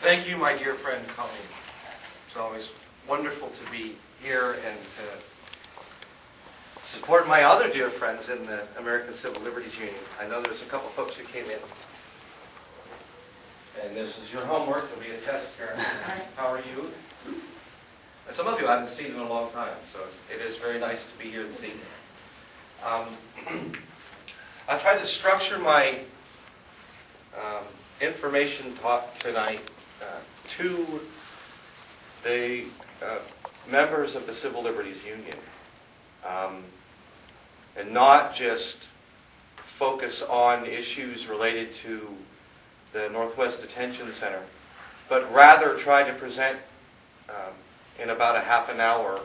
Thank you, my dear friend Colleen. It's always wonderful to be here and to support my other dear friends in the American Civil Liberties Union. I know there's a couple folks who came in. And this is your homework. It'll be a test, Karen. How are you? And some of you I haven't seen in a long time, so it is very nice to be here this evening. I tried to structure my information talk tonight to the members of the Civil Liberties Union, and not just focus on issues related to the Northwest Detention Center, but rather try to present in about a half an hour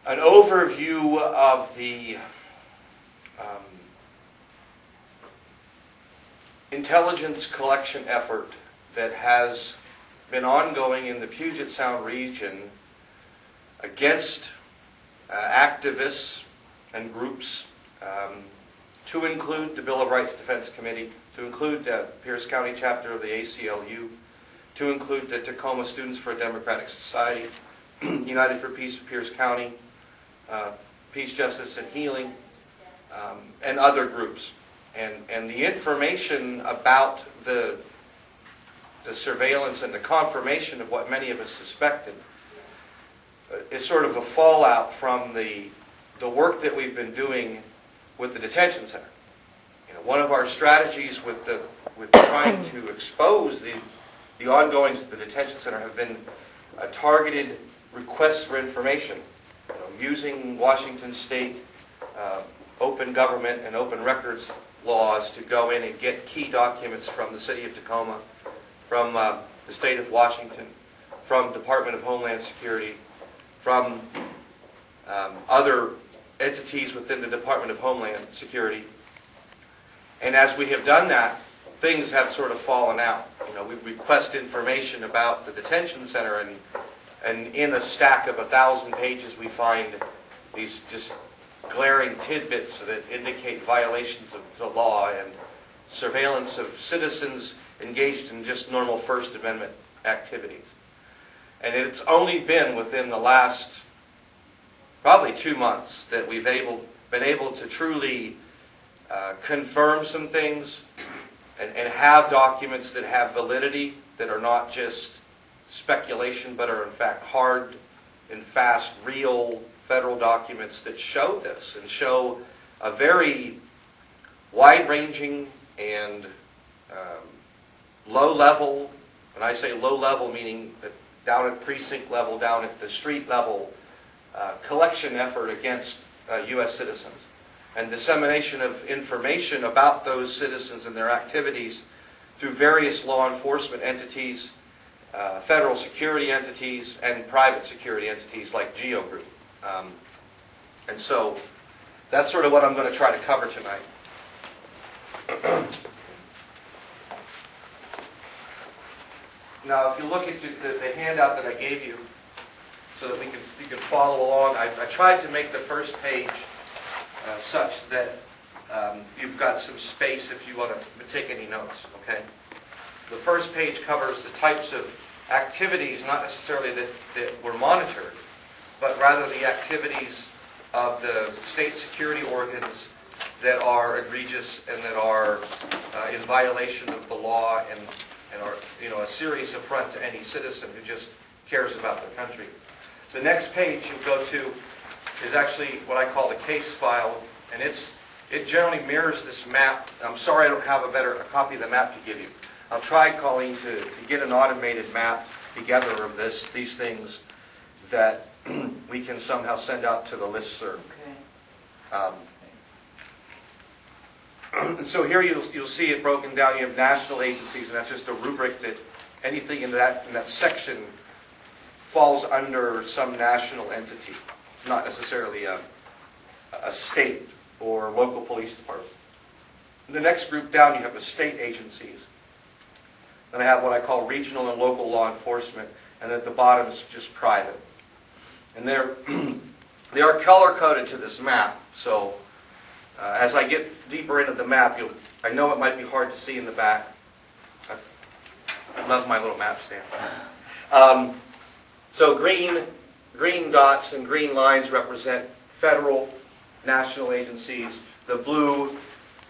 an overview of the intelligence collection effort that has been ongoing in the Puget Sound region against activists and groups, to include the Bill of Rights Defense Committee, to include the Pierce County chapter of the ACLU, to include the Tacoma Students for a Democratic Society, United for Peace of Pierce County, Peace, Justice, and Healing, and other groups. And the information about the surveillance and the confirmation of what many of us suspected is sort of a fallout from the work that we've been doing with the detention center. You know, one of our strategies with trying to expose the ongoings of the detention center have been targeted requests for information, using Washington State open government and open records laws to go in and get key documents from the City of Tacoma, from the State of Washington, from Department of Homeland Security, from other entities within the Department of Homeland Security. And as we have done that, things have sort of fallen out. We request information about the detention center, and in a stack of 1,000 pages we find these just glaring tidbits that indicate violations of the law and surveillance of citizens engaged in just normal First Amendment activities. And it's only been within the last probably 2 months that we've been able to truly confirm some things and have documents that have validity, that are not just speculation, but are in fact hard and fast, real federal documents that show this, and show a very wide-ranging and low-level, and I say low-level meaning that down at precinct level, down at the street level, collection effort against U.S. citizens, and dissemination of information about those citizens and their activities through various law enforcement entities, federal security entities, and private security entities like GEO Group. And so that's sort of what I'm going to try to cover tonight. Now, if you look at the handout that I gave you, so that you can follow along, I tried to make the first page such that you've got some space if you want to take any notes. Okay. The first page covers the types of activities, not necessarily that were monitored, but rather the activities of the state security organs that are egregious and that are in violation of the law and are a serious affront to any citizen who just cares about their country. The next page you go to is actually what I call the case file, and it generally mirrors this map. I'm sorry I don't have a copy of the map to give you. I'll try, Colleen, to get an automated map together of these things that we can somehow send out to the listserv. Okay. So here you'll see it broken down. You have national agencies, and that's just a rubric that anything in that section falls under some national entity, not necessarily a state or local police department. In the next group down, you have the state agencies. Then I have what I call regional and local law enforcement, and at the bottom is just private. And they are color-coded to this map, so as I get deeper into the map, I know it might be hard to see in the back. Love my little map stand. So green dots and green lines represent federal, national agencies. The blue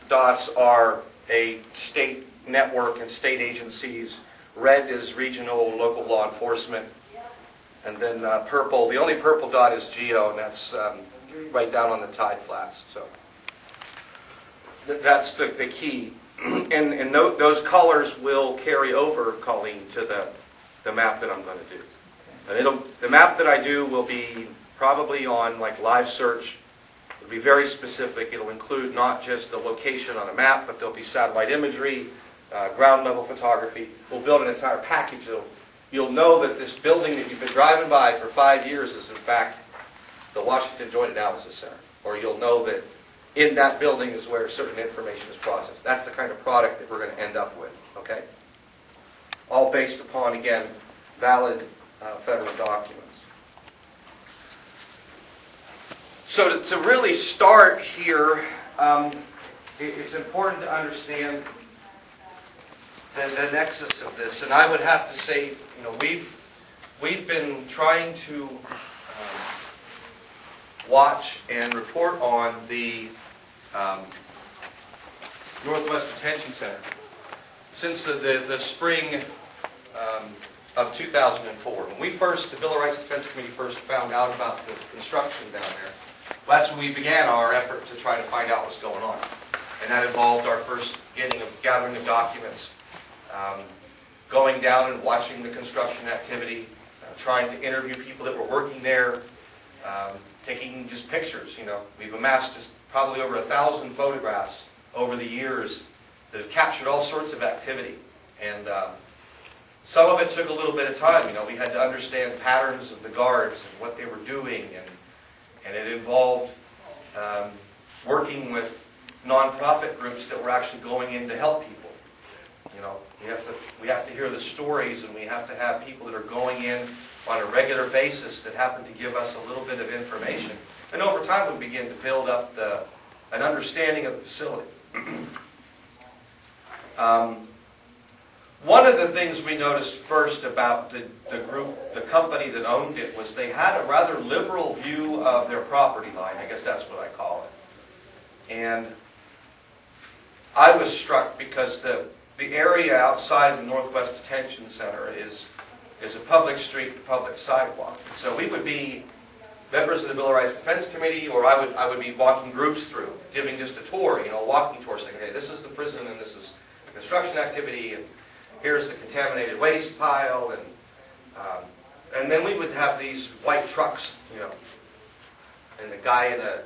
dots are a state network and state agencies. Red is regional, local law enforcement. And then purple, the only purple dot is GEO, and that's right down on the tide flats. So that's the key. And those colors will carry over, Colleen, to the map that I'm going to do. And the map that I do will be probably on like live search. It'll be very specific. It'll include not just the location on a map, but there'll be satellite imagery, ground level photography. We'll build an entire package. You'll know that this building that you've been driving by for 5 years is in fact the Washington Joint Analysis Center. Or you'll know that in that building is where certain information is processed. That's the kind of product that we're going to end up with, okay? All based upon, again, valid federal documents. So to really start here, it's important to understand the nexus of this. And I would have to say, you know, we've been trying to watch and report on the Northwest Detention Center since the spring of 2004. When we first, the Bill of Rights Defense Committee first found out about the construction down there, that's when we began our effort to try to find out what's going on. And that involved our first gathering of documents, going down and watching the construction activity, trying to interview people that were working there, taking just pictures. You know, we've amassed just probably over 1,000 photographs over the years that have captured all sorts of activity. And some of it took a little bit of time. You know, we had to understand patterns of the guards and what they were doing, and it involved working with nonprofit groups that were actually going in to help people. You know, we have to hear the stories, and we have to have people that are going in on a regular basis that happen to give us a little bit of information. And over time we begin to build up an understanding of the facility. One of the things we noticed first about the group, the company that owned it, was they had a rather liberal view of their property line. I guess that's what I call it. And I was struck because the area outside of the Northwest Detention Center is a public street and public sidewalk. So we would be members of the Bill of Rights Defense Committee, or I would be walking groups through, giving just a tour, you know, a walking tour, saying, hey, this is the prison, and this is the construction activity, and here's the contaminated waste pile, and then we would have these white trucks, you know, and the guy in a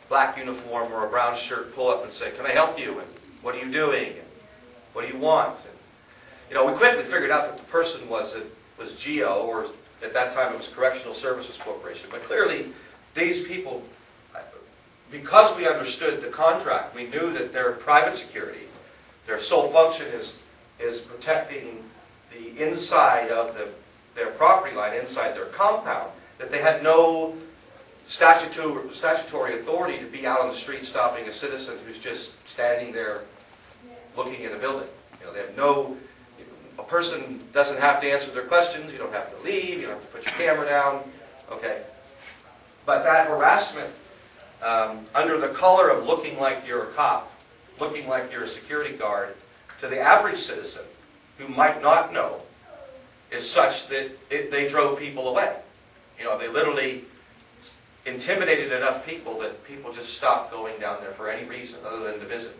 black uniform or a brown shirt pull up and say, can I help you? And what are you doing? And what do you want? And, you know, we quickly figured out that the person was GEO, or at that time it was Correctional Services Corporation. But clearly, these people, because we understood the contract, we knew that their private security, their sole function is protecting the inside of their property line, inside their compound, that they had no statutory authority to be out on the street stopping a citizen who's just standing there looking at a building. You know, they have no, a person doesn't have to answer their questions, you don't have to leave, you don't have to put your camera down, okay. But that harassment, under the color of looking like you're a cop, looking like you're a security guard, to the average citizen who might not know, is such that they drove people away. You know, they literally intimidated enough people that people just stopped going down there for any reason other than to visit.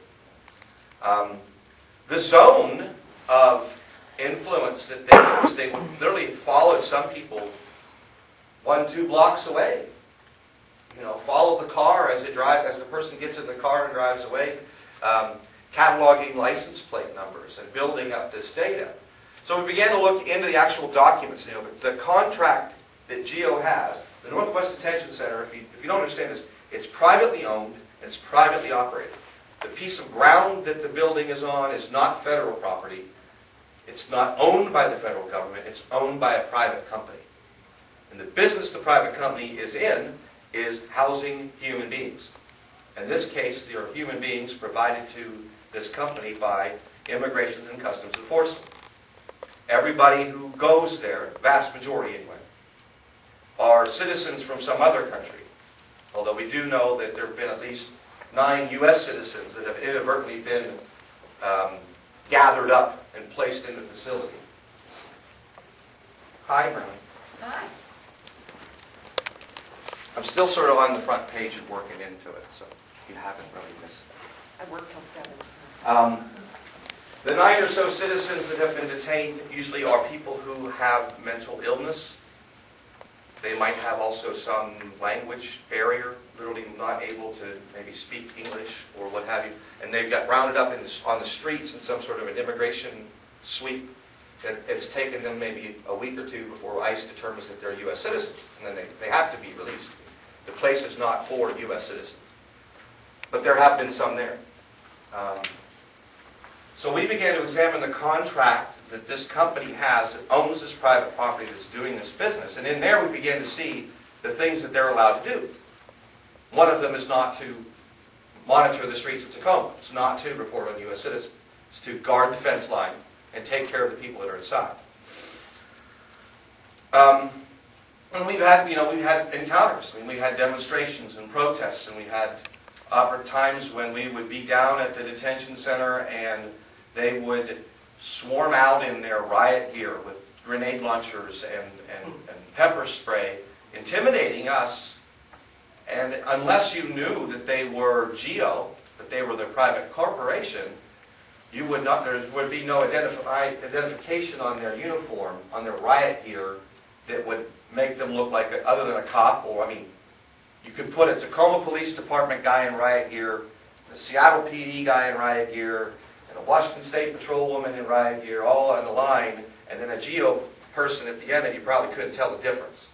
The zone of influence that they used, they literally followed some people 1-2 blocks away. You know, follow the car as the person gets in the car and drives away, cataloging license plate numbers and building up this data. So we began to look into the actual documents. You know, the contract that GEO has, the Northwest Detention Center, if you don't understand this, it's privately owned and it's privately operated. The piece of ground that the building is on is not federal property. It's not owned by the federal government. It's owned by a private company. And the business the private company is in is housing human beings. In this case, there are human beings provided to this company by Immigration and Customs Enforcement. everybody who goes there, vast majority anyway, are citizens from some other country. Although we do know that there have been at least 9 U.S. citizens that have inadvertently been gathered up and placed in the facility. Hi, Brown. Hi. I'm still sort of on the front page and working into it, so you haven't really missed it. I work till 7. So. The 9 or so citizens that have been detained usually are people who have mental illness. They might have also some language barrier, literally not able to maybe speak English or what have you. And they got rounded up on the streets in some sort of an immigration sweep. It's taken them maybe a week or 2 before ICE determines that they're U.S. citizens. And then they have to be released. The place is not for U.S. citizens. But there have been some there. So we began to examine the contract that this company has that owns this private property that's doing this business. And in there we began to see the things that they're allowed to do. One of them is not to monitor the streets of Tacoma. It's not to report on U.S. citizens. It's to guard the fence line and take care of the people that are inside. And we've had encounters. I mean, we had demonstrations and protests, and we had times when we would be down at the detention center and they would swarm out in their riot gear with grenade launchers and pepper spray, intimidating us. And unless you knew that they were GEO, that they were the private corporation, you would not. There would be no identification on their uniform, on their riot gear, that would make them look like other than a cop. Or I mean, you could put a Tacoma Police Department guy in riot gear, a Seattle PD guy in riot gear, and a Washington State Patrol woman in riot gear, all on the line, and then a GEO person at the end, and you probably couldn't tell the difference.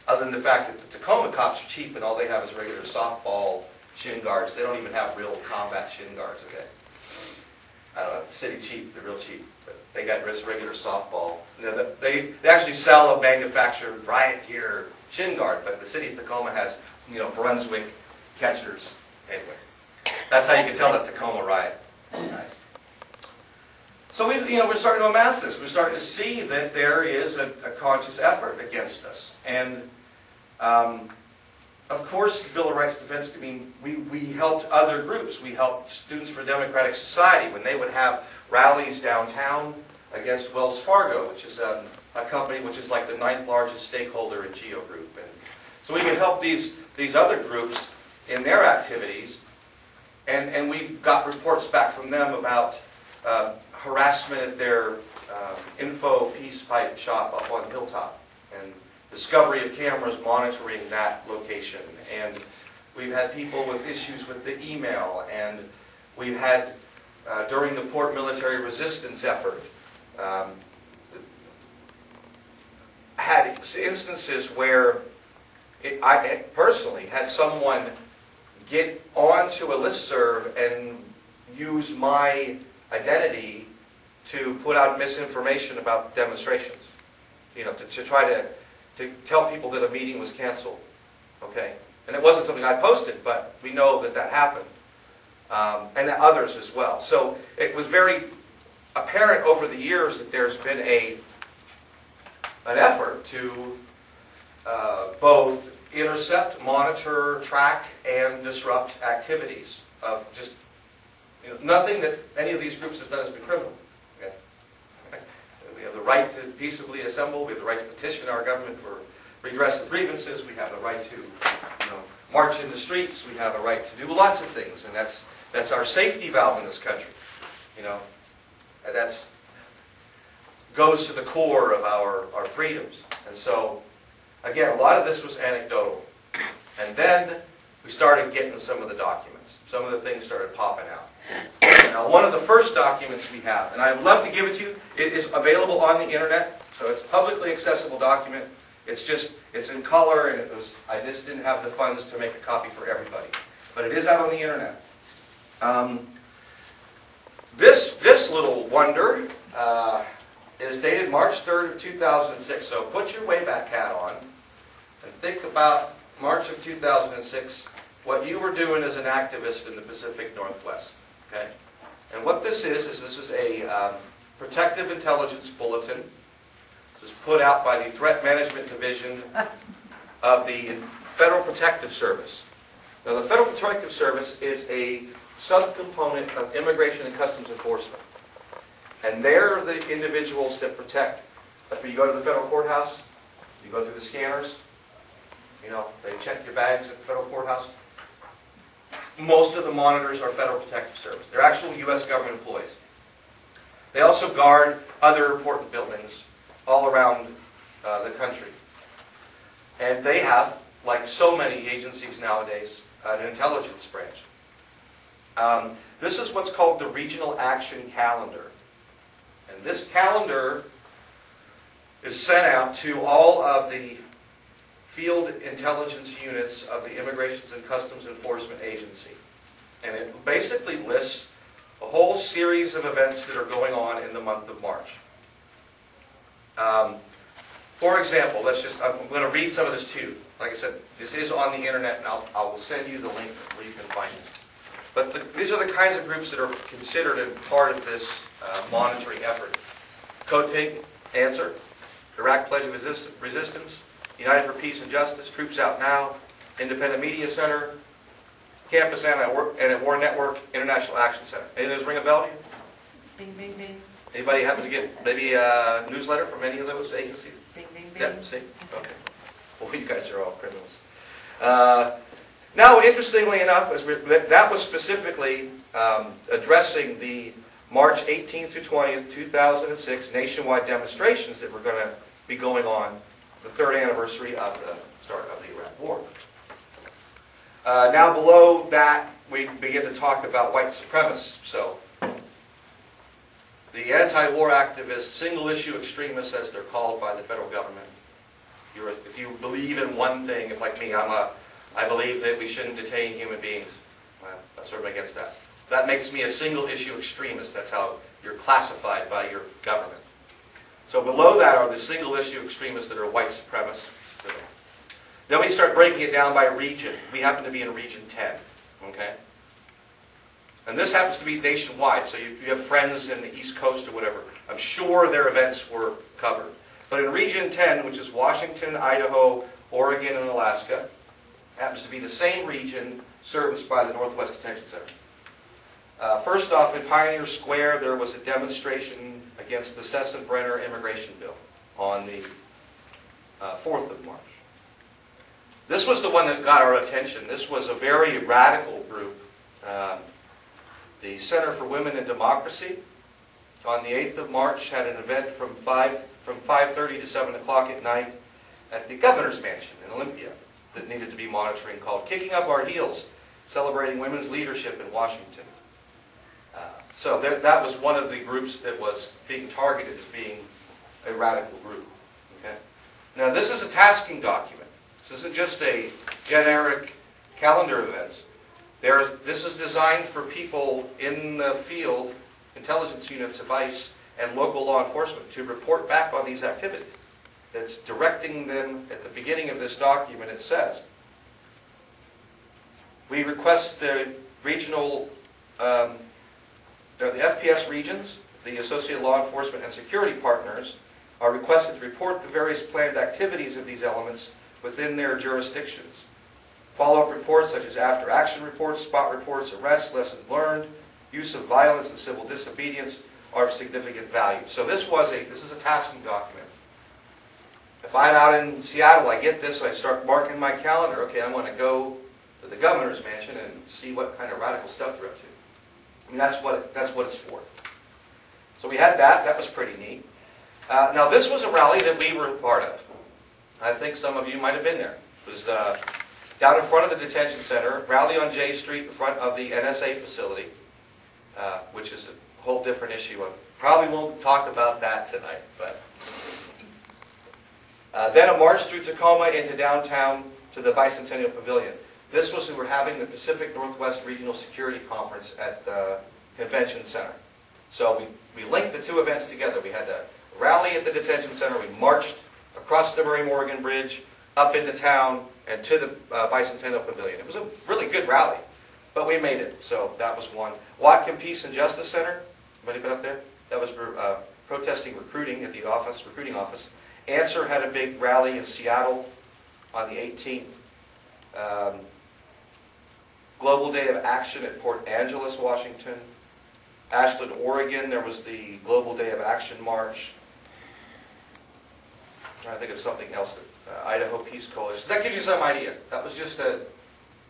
Other than the fact that the Tacoma cops are cheap and all they have is regular softball shin guards. They don't even have real combat shin guards, okay? I don't know, the city cheap, they're real cheap, but they got regular softball. They actually sell a manufactured riot gear shin guard, but the city of Tacoma has, Brunswick catchers. Anyway, that's how you can tell that Tacoma riot. Nice. So we're starting to amass this. We're starting to see that there is a conscious effort against us. And of course, the Bill of Rights Defense, we helped other groups. We helped Students for Democratic Society when they would have rallies downtown against Wells Fargo, which is a company which is like the 9th largest stakeholder in GEO Group. And so we would help these other groups in their activities. And we've got reports back from them about harassment at their info peace pipe shop up on Hilltop, and discovery of cameras monitoring that location. And we've had people with issues with the email, and we've had, during the Port Military Resistance effort, had instances where I personally had someone get onto a listserv and use my identity to put out misinformation about demonstrations. To try to tell people that a meeting was canceled. Okay? And it wasn't something I posted, but we know that that happened. And others as well. So it was very apparent over the years that there's been an effort to both intercept, monitor, track, and disrupt activities of just nothing that any of these groups have done has been criminal. Okay? We have the right to peaceably assemble. We have the right to petition our government for redress of grievances. We have the right to march in the streets. We have a right to do lots of things, and that's our safety valve in this country. And that's goes to the core of our freedoms. And so, again, a lot of this was anecdotal. And then we started getting some of the documents. Some of the things started popping out. Now, one of the first documents we have, and I would love to give it to you, it is available on the internet, so it's a publicly accessible document. It's in color, and I just didn't have the funds to make a copy for everybody. But it is out on the internet. This little wonder is dated March 3rd of 2006, so put your Wayback hat on and think about March of 2006, what you were doing as an activist in the Pacific Northwest. Okay? And what this is this is a Protective Intelligence Bulletin. This is put out by the Threat Management Division of the Federal Protective Service. Now, the Federal Protective Service is a subcomponent of Immigration and Customs Enforcement. And they're the individuals that protect. Like when you go to the federal courthouse, you go through the scanners, you know, they check your bags at the federal courthouse. Most of the monitors are Federal Protective Service. They're actual U.S. government employees. They also guard other important buildings all around the country. And they have, like so many agencies nowadays, an intelligence branch. This is what's called the Regional Action Calendar. And this calendar is sent out to all of the field intelligence units of the Immigration and Customs Enforcement Agency. And it basically lists a whole series of events that are going on in the month of March. For example, I'm going to read some of this to you. Like I said, this is on the internet, and I will send you the link where you can find it. But these are the kinds of groups that are considered a part of this monitoring effort. Code Pink, Answer, Iraq Pledge of Resistance, United for Peace and Justice, Troops Out Now, Independent Media Center, Campus Anti-War Network, International Action Center. Any of those ring a bell to you? Bing, bing, bing. Anybody happen to get maybe a newsletter from any of those agencies? Bing, bing, bing. Yep, see? Okay. Well, you guys are all criminals. Now, interestingly enough, that was specifically addressing the March 18th through 20th, 2006 nationwide demonstrations that were going to be going on the third anniversary of the start of the Iraq War. Now, below that, we begin to talk about white supremacists. So, the anti-war activists, single-issue extremists, as they're called by the federal government. If you believe in one thing, if like me, I believe that we shouldn't detain human beings. That's sort of against that. That makes me a single-issue extremist. That's how you're classified by your government. So below that are the single-issue extremists that are white supremacists. Then we start breaking it down by region. We happen to be in Region 10. Okay? And this happens to be nationwide, so if you have friends in the East Coast or whatever, I'm sure their events were covered. But in Region 10, which is Washington, Idaho, Oregon, and Alaska, happens to be the same region serviced by the Northwest Detention Center. First off, in Pioneer Square, there was a demonstration against the Sesson-Brenner immigration bill on the 4th of March. This was the one that got our attention. This was a very radical group. The Center for Women and Democracy, on the 8th of March, had an event from 5:30 to 7 o'clock at night at the Governor's Mansion in Olympia that needed to be monitoring, called Kicking Up Our Heels, Celebrating Women's Leadership in Washington. So that was one of the groups that was being targeted as being a radical group. Okay? Now, this is a tasking document. This isn't just a generic calendar of events. This is designed for people in the field, intelligence units of ICE, and local law enforcement to report back on these activities. It's directing them at the beginning of this document. It says, we request the regional, the FPS regions, the associated law enforcement and security partners are requested to report the various planned activities of these elements within their jurisdictions. Follow-up reports such as after-action reports, spot reports, arrests, lessons learned, use of violence and civil disobedience are of significant value. So this is a tasking document. If I'm out in Seattle, I get this, I start marking my calendar. Okay, I want to go to the Governor's Mansion and see what kind of radical stuff they're up to. I mean, that's what it's for. So we had that. That was pretty neat. Now, this was a rally that we were a part of. I think some of you might have been there. It was down in front of the detention center, rally on J Street in front of the NSA facility, which is a whole different issue. I probably won't talk about that tonight. But then a march through Tacoma into downtown to the Bicentennial Pavilion. This was, we were having the Pacific Northwest Regional Security Conference at the Convention Center. So we linked the two events together. We had the rally at the detention center. We marched across the Murray Morgan Bridge, up into town, and to the Bicentennial Pavilion. It was a really good rally, but we made it. So that was one. Watkin Peace and Justice Center. Anybody been up there? that was protesting recruiting at the recruiting office. Answer had a big rally in Seattle on the 18th. Global Day of Action at Port Angeles, Washington. Ashland, Oregon, there was the Global Day of Action March. I'm trying to think of something else. Idaho Peace Coalition. So that gives you some idea. That was just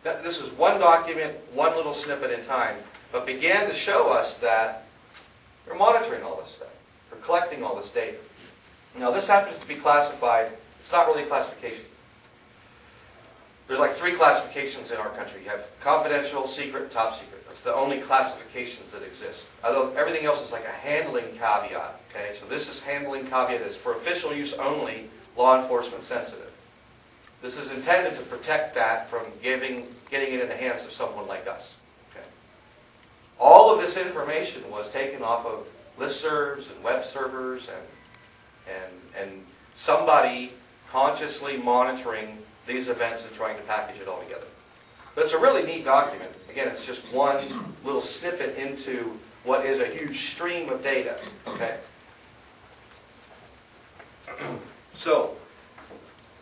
this is one document, one little snippet in time, but began to show us that they're monitoring all this stuff. They're collecting all this data. Now this happens to be classified. It's not really a classification. There's like 3 classifications in our country. You have confidential, secret, and top secret. That's the only classifications that exist. Although everything else is like a handling caveat. Okay, so this is handling caveat. It's for official use only, law enforcement sensitive. This is intended to protect that from getting it in the hands of someone like us. Okay. All of this information was taken off of listservs and web servers and somebody consciously monitoring these events and trying to package it all together. But it's a really neat document. Again, it's just one little snippet into what is a huge stream of data. Okay. So,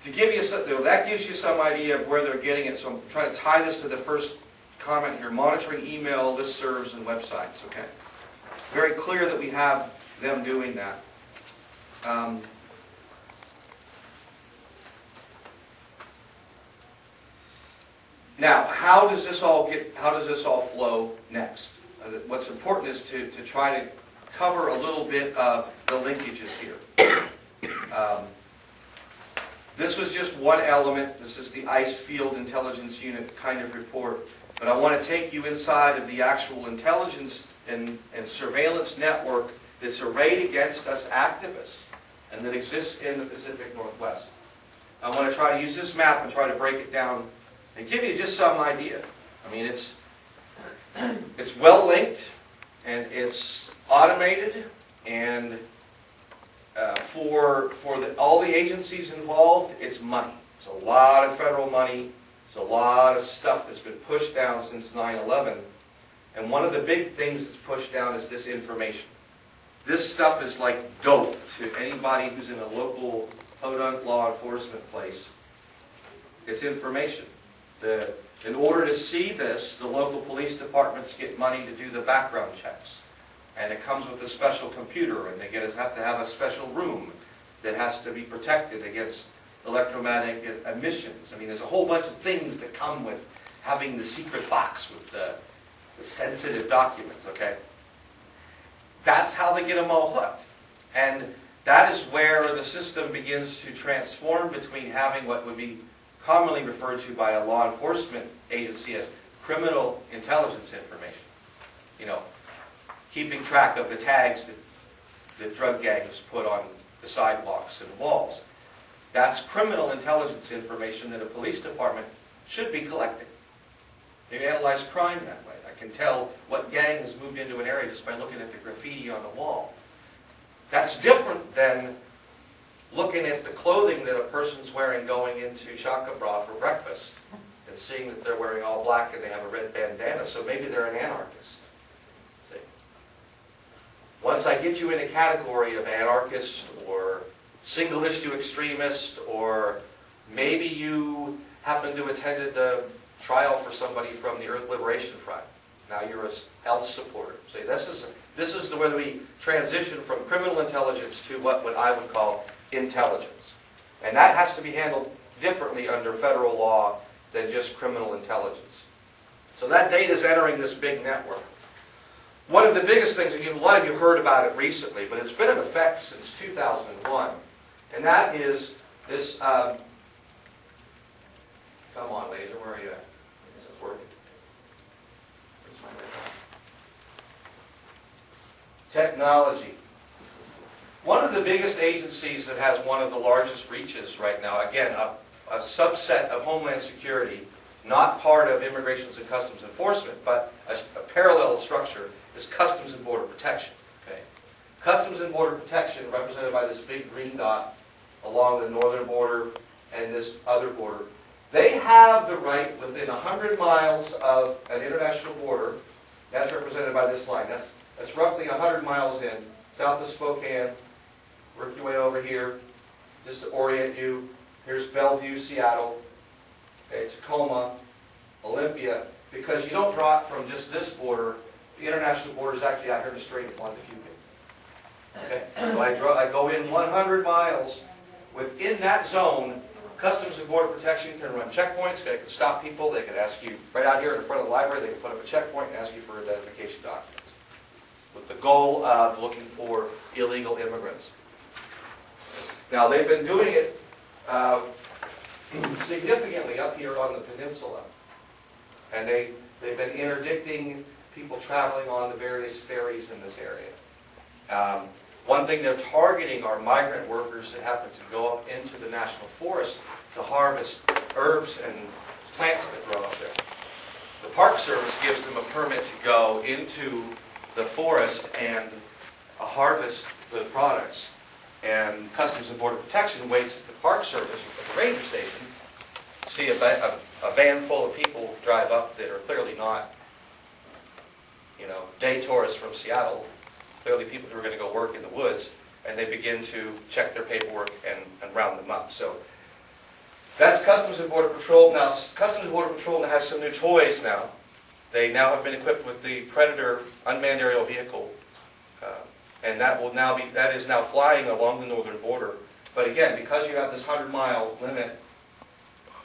to give you that gives you some idea of where they're getting it. So I'm trying to tie this to the first comment here: monitoring email, listservs, and websites. Okay. Very clear that we have them doing that. Now, how does this all flow next? What's important is to try to cover a little bit of the linkages here. This was just one element. This is the ICE Field Intelligence Unit kind of report. But I want to take you inside of the actual intelligence and surveillance network that's arrayed against us activists and that exists in the Pacific Northwest. I want to try to use this map and try to break it down and give you just some idea. I mean, it's well linked and it's automated, and for all the agencies involved, it's money. It's a lot of federal money. It's a lot of stuff that's been pushed down since 9/11. And one of the big things that's pushed down is this information. This stuff is like dope to anybody who's in a local podunk law enforcement place. It's information. In order to see this, the local police departments get money to do the background checks. And it comes with a special computer, and they have to have a special room that has to be protected against electromagnetic emissions. I mean, there's a whole bunch of things that come with having the secret box with the sensitive documents, okay? That's how they get them all hooked. And that is where the system begins to transform between having what would be commonly referred to by a law enforcement agency as criminal intelligence information. You know, keeping track of the tags that drug gangs put on the sidewalks and walls. That's criminal intelligence information that a police department should be collecting. They analyze crime that way. I can tell what gang has moved into an area just by looking at the graffiti on the wall. That's different than looking at the clothing that a person's wearing going into Shaka Bra for breakfast and seeing that they're wearing all black and they have a red bandana, so maybe they're an anarchist. See? Once I get you in a category of anarchist or single-issue extremist, or maybe you happen to attend the trial for somebody from the Earth Liberation Front. Now you're a health supporter. See, this is the way we transition from criminal intelligence to what I would call intelligence. And that has to be handled differently under federal law than just criminal intelligence. So that data is entering this big network. One of the biggest things, and a lot of you heard about it recently, but it's been in effect since 2001, and that is this, come on laser, where are you at? I guess it's working. Where's my red line? Technology. One of the biggest agencies that has one of the largest reaches right now, again, a subset of Homeland Security, not part of Immigration and Customs Enforcement, but a parallel structure, is Customs and Border Protection. Okay? Customs and Border Protection, represented by this big green dot along the northern border and this other border, they have the right within 100 miles of an international border, that's represented by this line, that's roughly 100 miles in, south of Spokane, work your way over here, just to orient you. Here's Bellevue, Seattle, okay, Tacoma, Olympia, because you don't draw it from just this border. The international border is actually out here in the Strait of Puget. Okay, so I go in 100 miles. Within that zone, Customs and Border Protection can run checkpoints. They can stop people. They can ask you right out here in front of the library. They can put up a checkpoint and ask you for identification documents, with the goal of looking for illegal immigrants. Now they've been doing it significantly up here on the peninsula, and they've been interdicting people traveling on the various ferries in this area. One thing they're targeting are migrant workers that happen to go up into the national forest to harvest herbs and plants that grow up there. The Park Service gives them a permit to go into the forest and harvest the products, and Customs and Border Protection waits at the Park Service at the ranger station, see a van full of people drive up that are clearly not, day tourists from Seattle, clearly people who are going to go work in the woods, and they begin to check their paperwork and round them up. So that's Customs and Border Patrol. Now, Customs and Border Patrol has some new toys now. They now have been equipped with the Predator unmanned aerial vehicle, and that is now flying along the northern border. But again, because you have this 100-mile limit,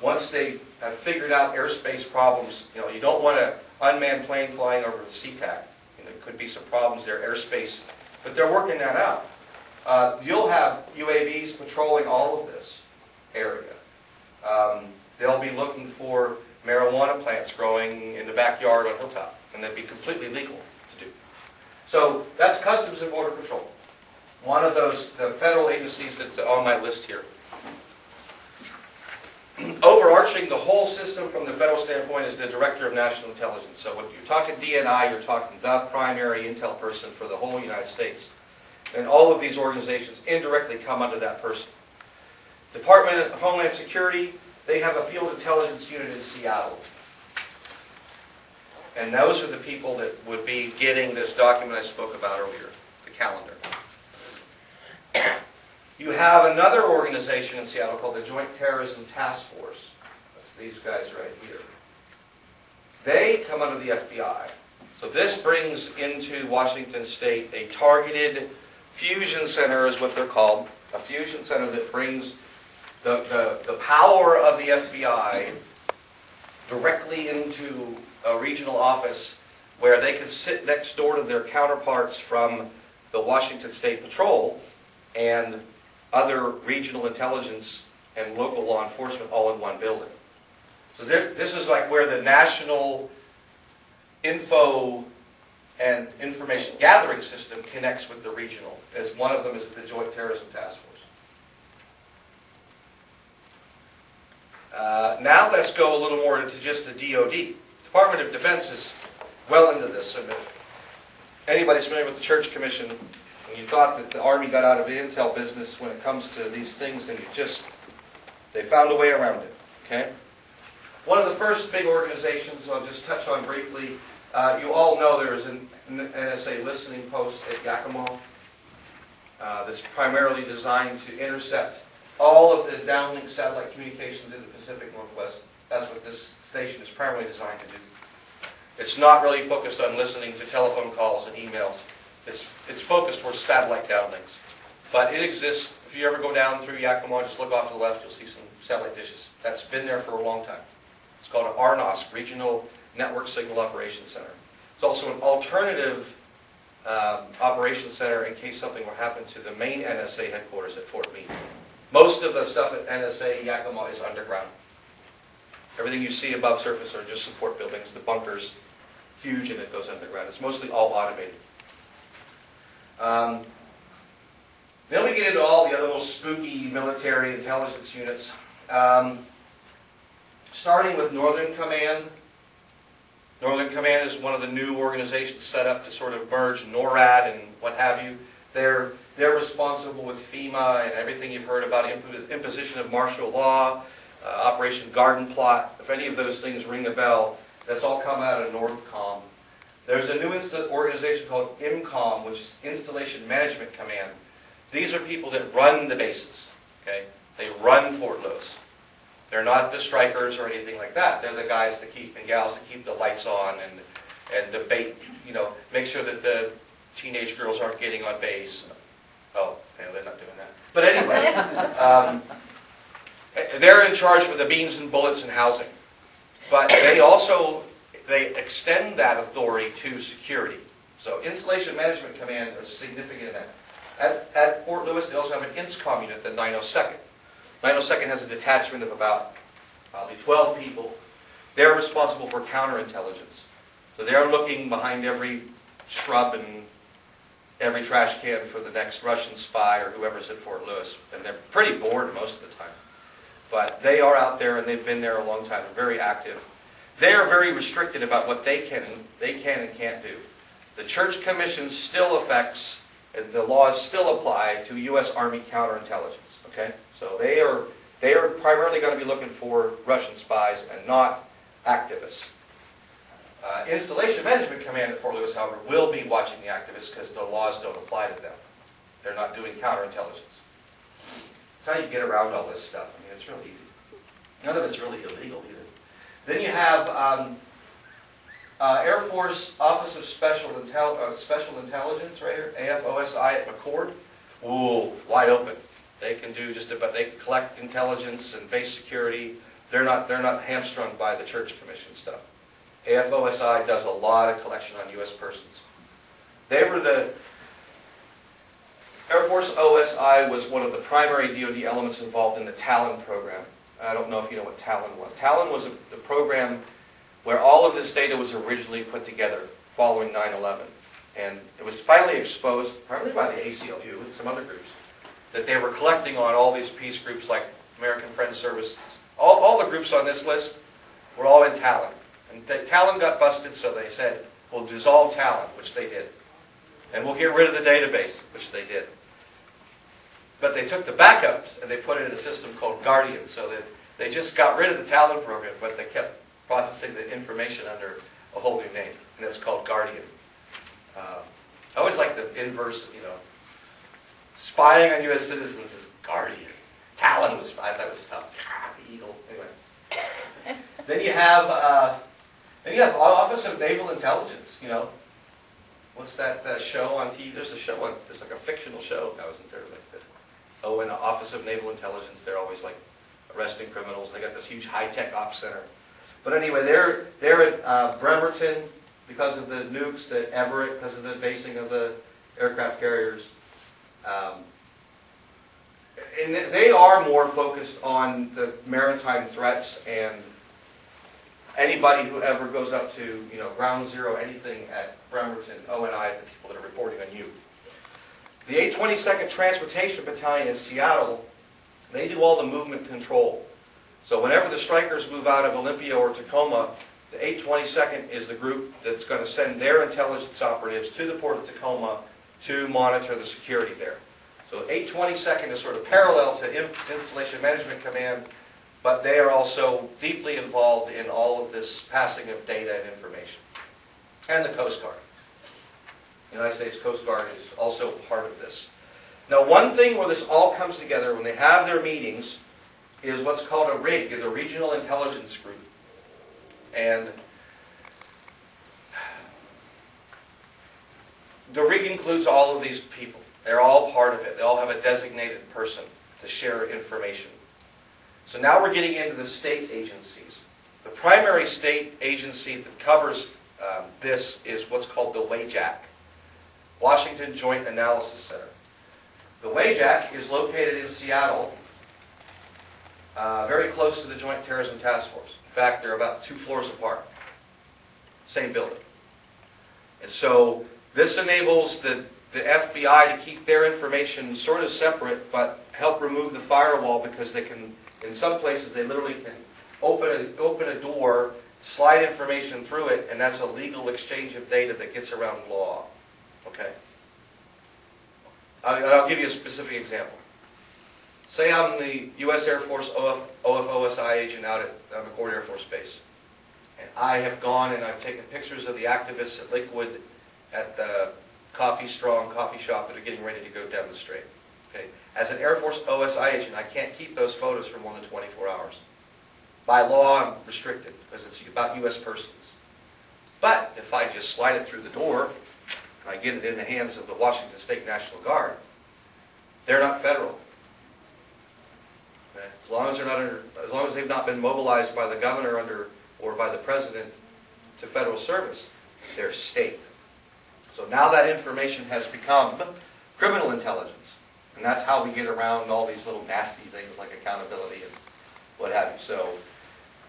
once they have figured out airspace problems, you don't want an unmanned plane flying over the SeaTac. There could be some problems there, airspace, but they're working that out. You'll have UAVs patrolling all of this area. They'll be looking for marijuana plants growing in the backyard on Hilltop, and that'd be completely legal to do. So that's Customs and Border Patrol. One of the federal agencies that's on my list here. Overarching the whole system from the federal standpoint is the Director of National Intelligence. So when you're talking DNI, you're talking the primary intel person for the whole United States. And all of these organizations indirectly come under that person. Department of Homeland Security, they have a field intelligence unit in Seattle. And those are the people that would be getting this document I spoke about earlier, the calendar. You have another organization in Seattle called the Joint Terrorism Task Force. That's these guys right here. They come under the FBI. So this brings into Washington State a targeted fusion center is what they're called. A fusion center that brings the power of the FBI directly into a regional office where they can sit next door to their counterparts from the Washington State Patrol and other regional intelligence and local law enforcement all in one building. So this is like where the national info and information gathering system connects with the regional, as one of them is the Joint Terrorism Task Force. Now let's go a little more into just the DoD. Department of Defense is well into this, and if anybody's familiar with the Church Commission, and you thought that the Army got out of the intel business when it comes to these things, then they found a way around it, okay? One of the first big organizations I'll just touch on briefly, you all know there is an NSA listening post at Yakima that's primarily designed to intercept all of the downlink satellite communications in the Pacific Northwest. That's what this station is primarily designed to do. It's not really focused on listening to telephone calls and emails. It's focused towards satellite downlinks. But it exists. If you ever go down through Yakima, just look off to the left, you'll see some satellite dishes. That's been there for a long time. It's called an RNOS, Regional Network Signal Operations Center. It's also an alternative operations center in case something were to happen to the main NSA headquarters at Fort Meade. Most of the stuff at NSA Yakima is underground. Everything you see above surface are just support buildings. The bunker's huge and it goes underground. It's mostly all automated. Then we get into all the other little spooky military intelligence units. Starting with Northern Command. Northern Command is one of the new organizations set up to sort of merge NORAD and what have you. They're responsible with FEMA and everything you've heard about imposition of martial law, Operation Garden Plot. If any of those things ring a bell, that's all come out of NORTHCOM. There's a new organization called IMCOM, which is Installation Management Command. These are people that run the bases. Okay? They run Fort Lewis. They're not the strikers or anything like that. They're the guys that keep and gals that keep the lights on and debate, make sure that the teenage girls aren't getting on base. Oh, okay, they're not doing that. But anyway, they're in charge for the beans and bullets and housing. But they extend that authority to security. So Installation Management Command is significant in that. At Fort Lewis, they also have an INSCOM unit, the 902nd. 902nd has a detachment of about probably 12 people. They're responsible for counterintelligence. So they're looking behind every shrub and every trash can for the next Russian spy or whoever's at Fort Lewis. And they're pretty bored most of the time. But they are out there and they've been there a long time and very active. They are very restricted about what they can and can't do. The Church Commission still affects, and the laws still apply to U.S. Army counterintelligence. Okay? So they are primarily going to be looking for Russian spies and not activists. Installation Management Command at Fort Lewis, however, will be watching the activists because the laws don't apply to them. They're not doing counterintelligence. That's how you get around all this stuff. I mean, it's really easy. None of it's really illegal either. Then you have Air Force Office of Special Intelligence, right here, AFOSI at McCord. Ooh, wide open. They can do just about. They collect intelligence and base security. They're not hamstrung by the Church Commission stuff. AFOSI does a lot of collection on U.S. persons. They were the Air Force OSI was one of the primary DoD elements involved in the Talon program. I don't know if you know what Talon was. Talon was the program where all of this data was originally put together following 9/11. And it was finally exposed, probably by the ACLU and some other groups, that they were collecting on all these peace groups like American Friends Service. All the groups on this list were all in Talon. And Talon got busted, so they said, we'll dissolve Talon, which they did. And we'll get rid of the database, which they did. But they took the backups and they put it in a system called Guardian, so that they just got rid of the Talon program, but they kept processing the information under a whole new name, and that's called Guardian. I always like the inverse, spying on U.S. citizens is Guardian. Talon was, I thought was tough. The eagle. Anyway. Then you have Office of Naval Intelligence. What's that show on TV? There's like a fictional show. I wasn't there like that. Oh, and the Office of Naval Intelligence. They're always like arresting criminals. They got this huge high-tech ops center. But anyway, they're at Bremerton because of the nukes, at Everett because of the basing of the aircraft carriers. And they are more focused on the maritime threats, and anybody who ever goes up to ground zero, anything at Bremerton, ONI is the people that are reporting on you. The 822nd Transportation Battalion in Seattle, they do all the movement control. So whenever the strikers move out of Olympia or Tacoma, the 822nd is the group that's going to send their intelligence operatives to the port of Tacoma to monitor the security there. So 822nd is sort of parallel to Installation Management Command, but they are also deeply involved in all of this passing of data and information. And the Coast Guard. The United States Coast Guard is also part of this. Now, one thing where this all comes together when they have their meetings is what's called a RIG, the Regional Intelligence Group. And the RIG includes all of these people. They're all part of it. They all have a designated person to share information. So now we're getting into the state agencies. The primary state agency that covers this is what's called the WAJAC, Washington Joint Analysis Center. The WAJAC is located in Seattle, very close to the Joint Terrorism Task Force. In fact, they're about 2 floors apart. Same building. And so this enables the FBI to keep their information sort of separate, but help remove the firewall, because they can, in some places, they literally can open a door, slide information through it, and that's a legal exchange of data that gets around law. Okay? I'll give you a specific example. Say I'm the U.S. Air Force OFOSI agent out at McCord Air Force Base. And I have gone and I've taken pictures of the activists at Lakewood at the Strong coffee shop that are getting ready to go demonstrate. Okay. As an Air Force OSI agent, I can't keep those photos for more than 24 hours. By law, I'm restricted because it's about U.S. persons. But if I just slide it through the door and I get it in the hands of the Washington State National Guard, they're not federal. Okay? As long as they've not been mobilized by the governor or by the president to federal service, they're state. So now that information has become criminal intelligence. And that's how we get around all these little nasty things like accountability and what have you. So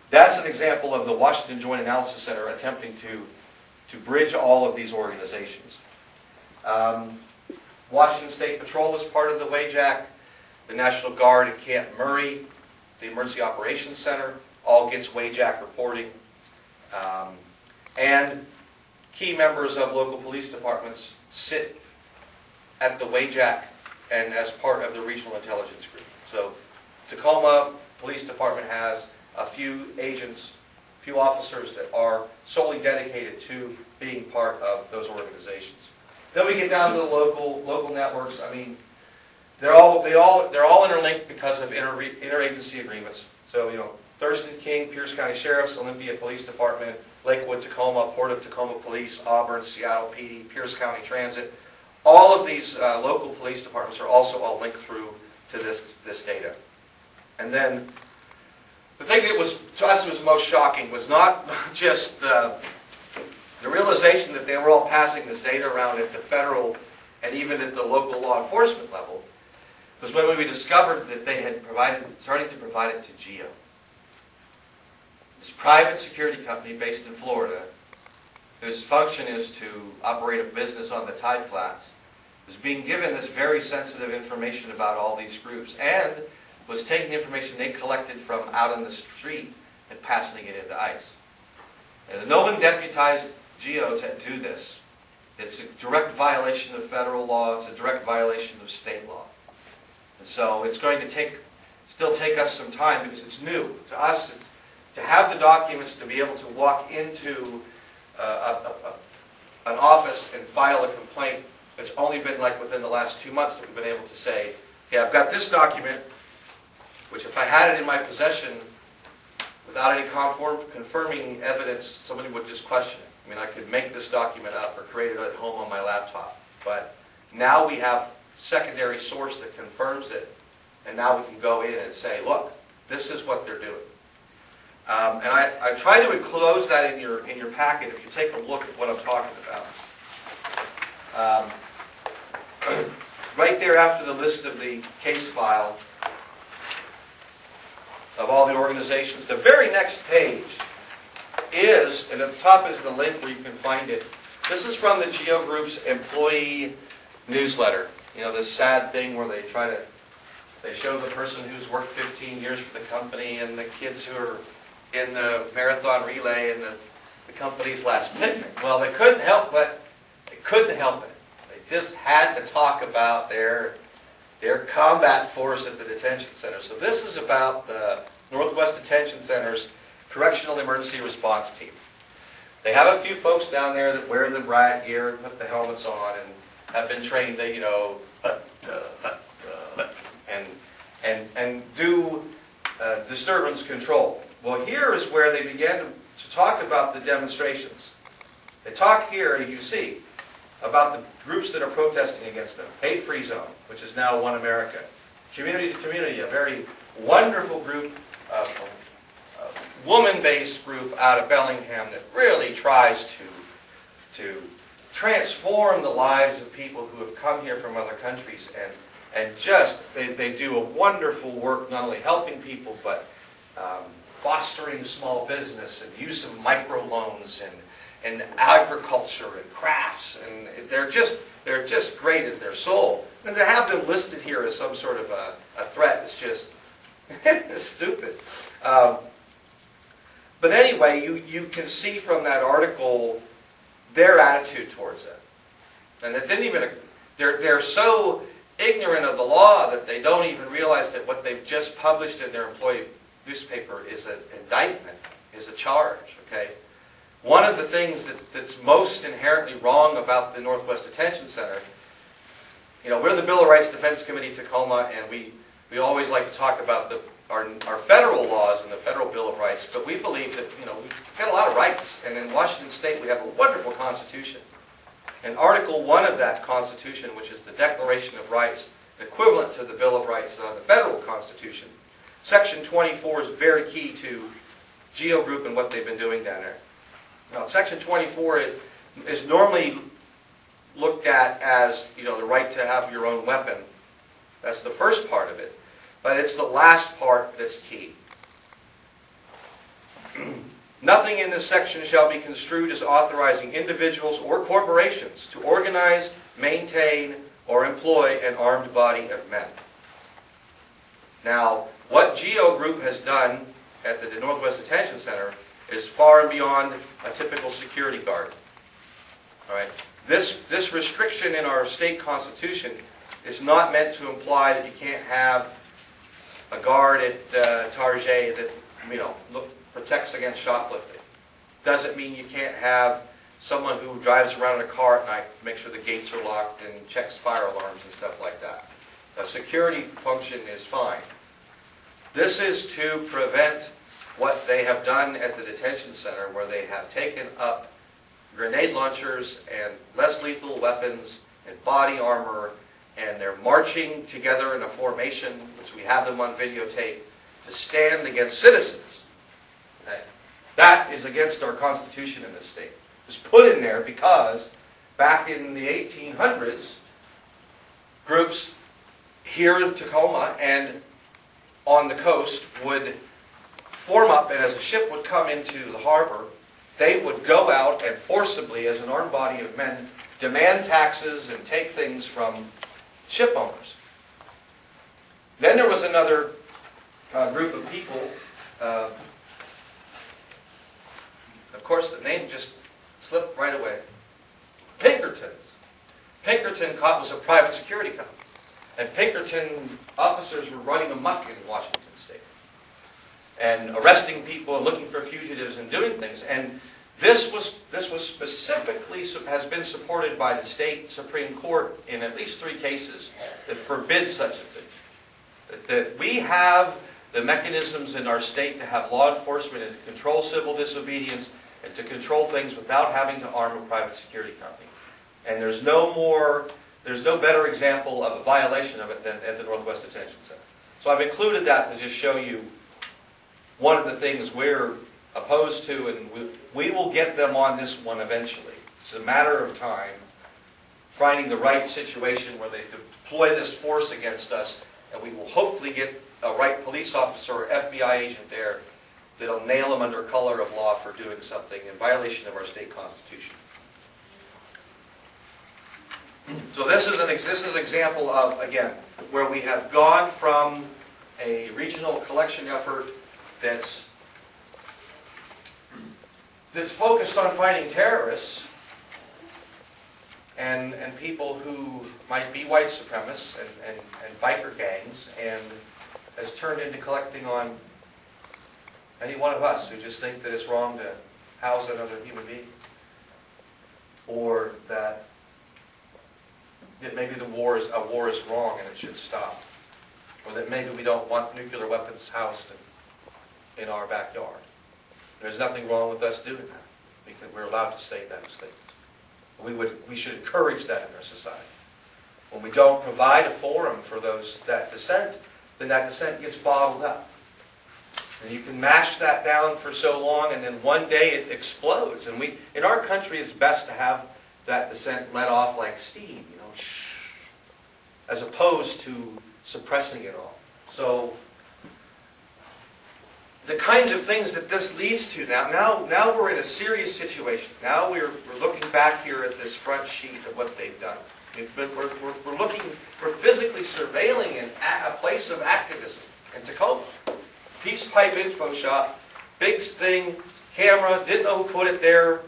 that's an example of the Washington Joint Analysis Center attempting to bridge all of these organizations. Washington State Patrol is part of the WAJAC. The National Guard at Camp Murray, the Emergency Operations Center, all gets WAJAC reporting. And key members of local police departments sit at the WAJAC and as part of the Regional Intelligence Group. So Tacoma Police Department has a few agents, a few officers that are solely dedicated to being part of those organizations. Then we get down to the local networks. I mean, they're all interlinked because of interagency agreements. So, you know, Thurston King, Pierce County Sheriff's, Olympia Police Department, Lakewood, Tacoma, Port of Tacoma Police, Auburn, Seattle PD, Pierce County Transit. All of these local police departments are also all linked through to this data. And then the thing that was, to us, was most shocking was not just the realization that they were all passing this data around at the federal and even at the local law enforcement level. It was when we discovered that they had starting to provide it to GEO. This private security company based in Florida, whose function is to operate a business on the tide flats, was being given this very sensitive information about all these groups and was taking information they collected from out on the street and passing it into ICE. And no one deputized GEO to do this. It's a direct violation of federal law. It's a direct violation of state law. And so it's going to still take us some time because it's new. To us, it's to have the documents to be able to walk into an office and file a complaint. It's only been like within the last 2 months that we've been able to say, okay, I've got this document, which if I had it in my possession without any confirming evidence, somebody would just question it. I mean, I could make this document up or create it at home on my laptop. But now we have secondary source that confirms it, and now we can go in and say, look, this is what they're doing. And I try to enclose that in your packet if you take a look at what I'm talking about. Right there after the list of the case file of all the organizations, the very next page is, and at the top is the link where you can find it. This is from the GEO Group's employee newsletter. You know, this sad thing where they show the person who's worked 15 years for the company and the kids who are in the marathon relay and the company's last picnic. Well, they couldn't help it. They just had to talk about their combat force at the detention center. So this is about the Northwest Detention Center's Correctional Emergency Response Team. They have a few folks down there that wear the riot gear and put the helmets on and have been trained to, you know, and do disturbance control. Well, here is where they began to talk about the demonstrations. They talk here, as you see, about the groups that are protesting against them. Hate-Free Zone, which is now One America. Community to Community, a very wonderful group, woman-based group out of Bellingham that really tries to transform the lives of people who have come here from other countries, and just they do a wonderful work, not only helping people but fostering small business and use of microloans and agriculture and crafts, and they're just great at their soul. And to have them listed here as some sort of a threat is just stupid. But anyway, you can see from that article their attitude towards it. And it didn't even, they're so ignorant of the law that they don't even realize that what they've just published in their employee newspaper is an indictment is a charge, okay? One of the things that's most inherently wrong about the Northwest Detention Center, you know, we're the Bill of Rights Defense Committee-Tacoma, and we always like to talk about our federal laws and the federal Bill of Rights, but we believe that, you know, we've got a lot of rights, and in Washington State we have a wonderful Constitution. And Article 1 of that Constitution, which is the Declaration of Rights, equivalent to the Bill of Rights of the federal Constitution, Section 24 is very key to GEO Group and what they've been doing down there. Now, Section 24 is normally looked at as, you know, the right to have your own weapon. That's the first part of it. But it's the last part that's key. Nothing in this section shall be construed as authorizing individuals or corporations to organize, maintain, or employ an armed body of men. Now, what GEO Group has done at the Northwest Detention Center is far and beyond a typical security guard. All right? This restriction in our state constitution is not meant to imply that you can't have a guard at Target that, you know, protects against shoplifting. Doesn't mean you can't have someone who drives around in a car at night to make sure the gates are locked and checks fire alarms and stuff like that. A security function is fine. This is to prevent what they have done at the detention center, where they have taken up grenade launchers and less lethal weapons and body armor, and they're marching together in a formation, which we have them on videotape, to stand against citizens. Okay? That is against our Constitution in this state. It's put in there because back in the 1800s, groups here in Tacoma and on the coast would form up, and as a ship would come into the harbor, they would go out and forcibly, as an armed body of men, demand taxes and take things from ship owners. Then there was another group of people, of course the name just slipped right away, Pinkertons. Pinkerton was a private security company. And Pinkerton officers were running amok in Washington State and arresting people and looking for fugitives and doing things. And this was specifically has been supported by the state Supreme Court in at least 3 cases that forbid such a thing. That we have the mechanisms in our state to have law enforcement and to control civil disobedience and to control things without having to arm a private security company. And there's no better example of a violation of it than at the Northwest Detention Center. So I've included that to just show you one of the things we're opposed to, and we will get them on this one eventually. It's a matter of time, finding the right situation where they deploy this force against us, and we will hopefully get a right police officer or FBI agent there that'll nail them under color of law for doing something in violation of our state constitution. So this is an example of, again, where we have gone from a regional collection effort that's focused on fighting terrorists and people who might be white supremacists and biker gangs, and has turned into collecting on any one of us who just think that it's wrong to house another human being, or that maybe a war is wrong and it should stop, or that maybe we don't want nuclear weapons housed in our backyard. There's nothing wrong with us doing that, because we're allowed to say those things. We should encourage that in our society. When we don't provide a forum for that dissent, then that dissent gets bottled up. And you can mash that down for so long, and then one day it explodes. And in our country, it's best to have that dissent let off like steam, as opposed to suppressing it all. So the kinds of things that this leads to now we're in a serious situation. Now we're looking back here at this front sheet of what they've done. We're physically surveilling a place of activism in Tacoma. Peace Pipe Info Shop, big thing, camera, didn't know who put it there.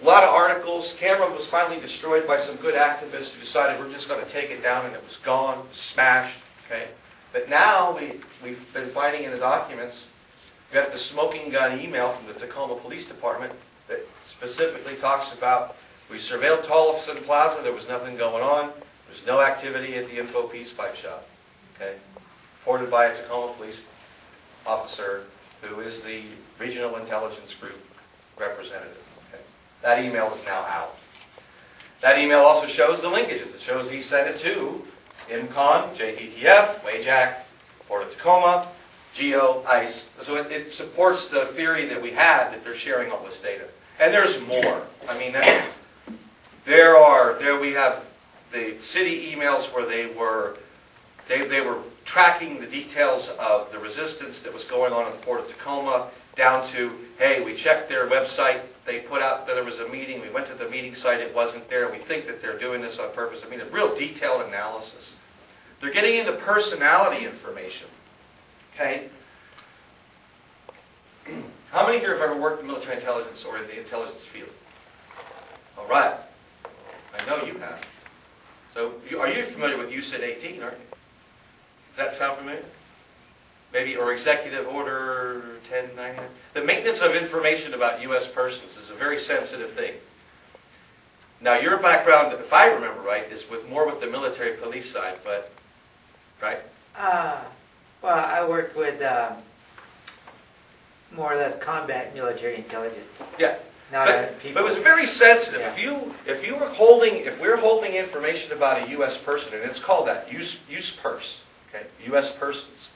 A lot of articles. Camera was finally destroyed by some good activists who decided we're just going to take it down, and it was gone, smashed. Okay, but now we've been finding in the documents We got the smoking gun email from the Tacoma Police Department that specifically talks about, we surveilled Tolleson Plaza, there was nothing going on, there's no activity at the Info Peace Pipe Shop. Okay? Reported by a Tacoma police officer who is the Regional Intelligence Group representative. Okay? That email is now out. That email also shows the linkages. It shows he sent it to IMCON, JTTF, WAJAC, Port of Tacoma, GEO, ICE. So it supports the theory that we had that they're sharing all this data. And there's more. I mean, we have the city emails where they were tracking the details of the resistance that was going on in the Port of Tacoma, down to, hey, we checked their website, they put out that there was a meeting, we went to the meeting site, it wasn't there, we think that they're doing this on purpose. I mean, a real detailed analysis. They're getting into personality information. Okay? How many here have ever worked in military intelligence or in the intelligence field? All right. I know you have. So, are you familiar with UCID 18, aren't you? Does that sound familiar? Maybe, or Executive Order 1099? The maintenance of information about U.S. persons is a very sensitive thing. Now, your background, if I remember right, is more with the military police side, but, right? Well, I worked with more or less combat military intelligence. Yeah. But it was very sensitive. Yeah. If we're holding information about a U.S. person, and it's called that, use pers, okay, U.S. persons,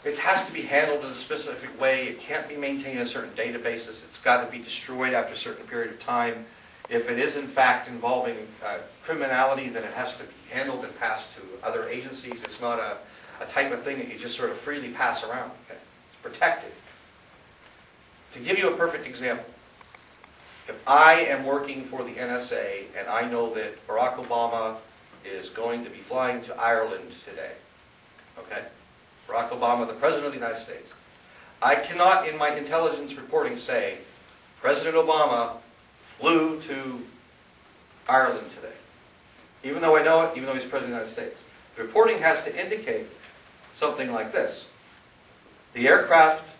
it has to be handled in a specific way. It can't be maintained in certain databases. It's got to be destroyed after a certain period of time. If it is in fact involving criminality, then it has to be handled and passed to other agencies. It's not a type of thing that you just sort of freely pass around. Okay? It's protected. To give you a perfect example, if I am working for the NSA and I know that Barack Obama is going to be flying to Ireland today, okay? Barack Obama, the President of the United States. I cannot, in my intelligence reporting, say, President Obama flew to Ireland today. Even though I know it, even though he's President of the United States. The reporting has to indicate something like this. The aircraft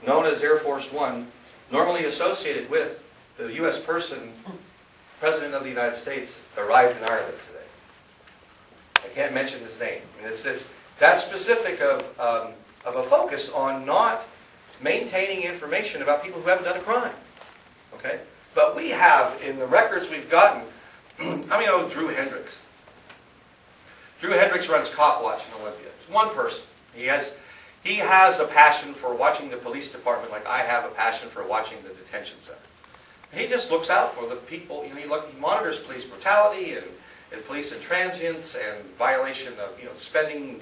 known as Air Force One, normally associated with the U.S. person, President of the United States, arrived in Ireland today. I can't mention his name. I mean, it's that specific of a focus on not maintaining information about people who haven't done a crime. Okay? But we have, in the records we've gotten, how many know Drew Hendricks? Drew Hendricks runs Cop Watch in Olympia. It's one person. He has a passion for watching the police department like I have a passion for watching the detention center. He just looks out for the people. You know, he monitors police brutality and police intransigence and violation of, spending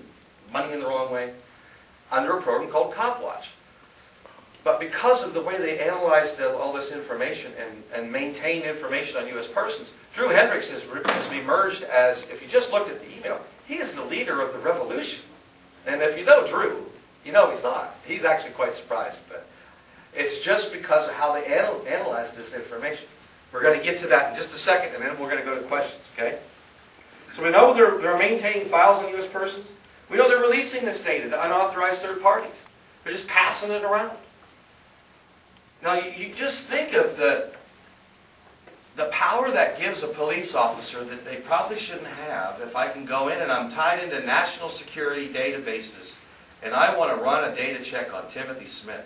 money in the wrong way under a program called Cop Watch. But because of the way they analyzed all this information and maintain information on U.S. persons, Drew Hendricks has emerged as, if you just looked at the email, he is the leader of the revolution. And if you know Drew, you know he's not. He's actually quite surprised. But it's just because of how they analyze this information. We're going to get to that in just a second, and then we're going to go to questions, okay? So we know they're maintaining files on U.S. persons. We know they're releasing this data to unauthorized third parties. They're just passing it around. Now, you just think of the power that gives a police officer that they probably shouldn't have. If I can go in and I'm tied into national security databases and I want to run a data check on Timothy Smith,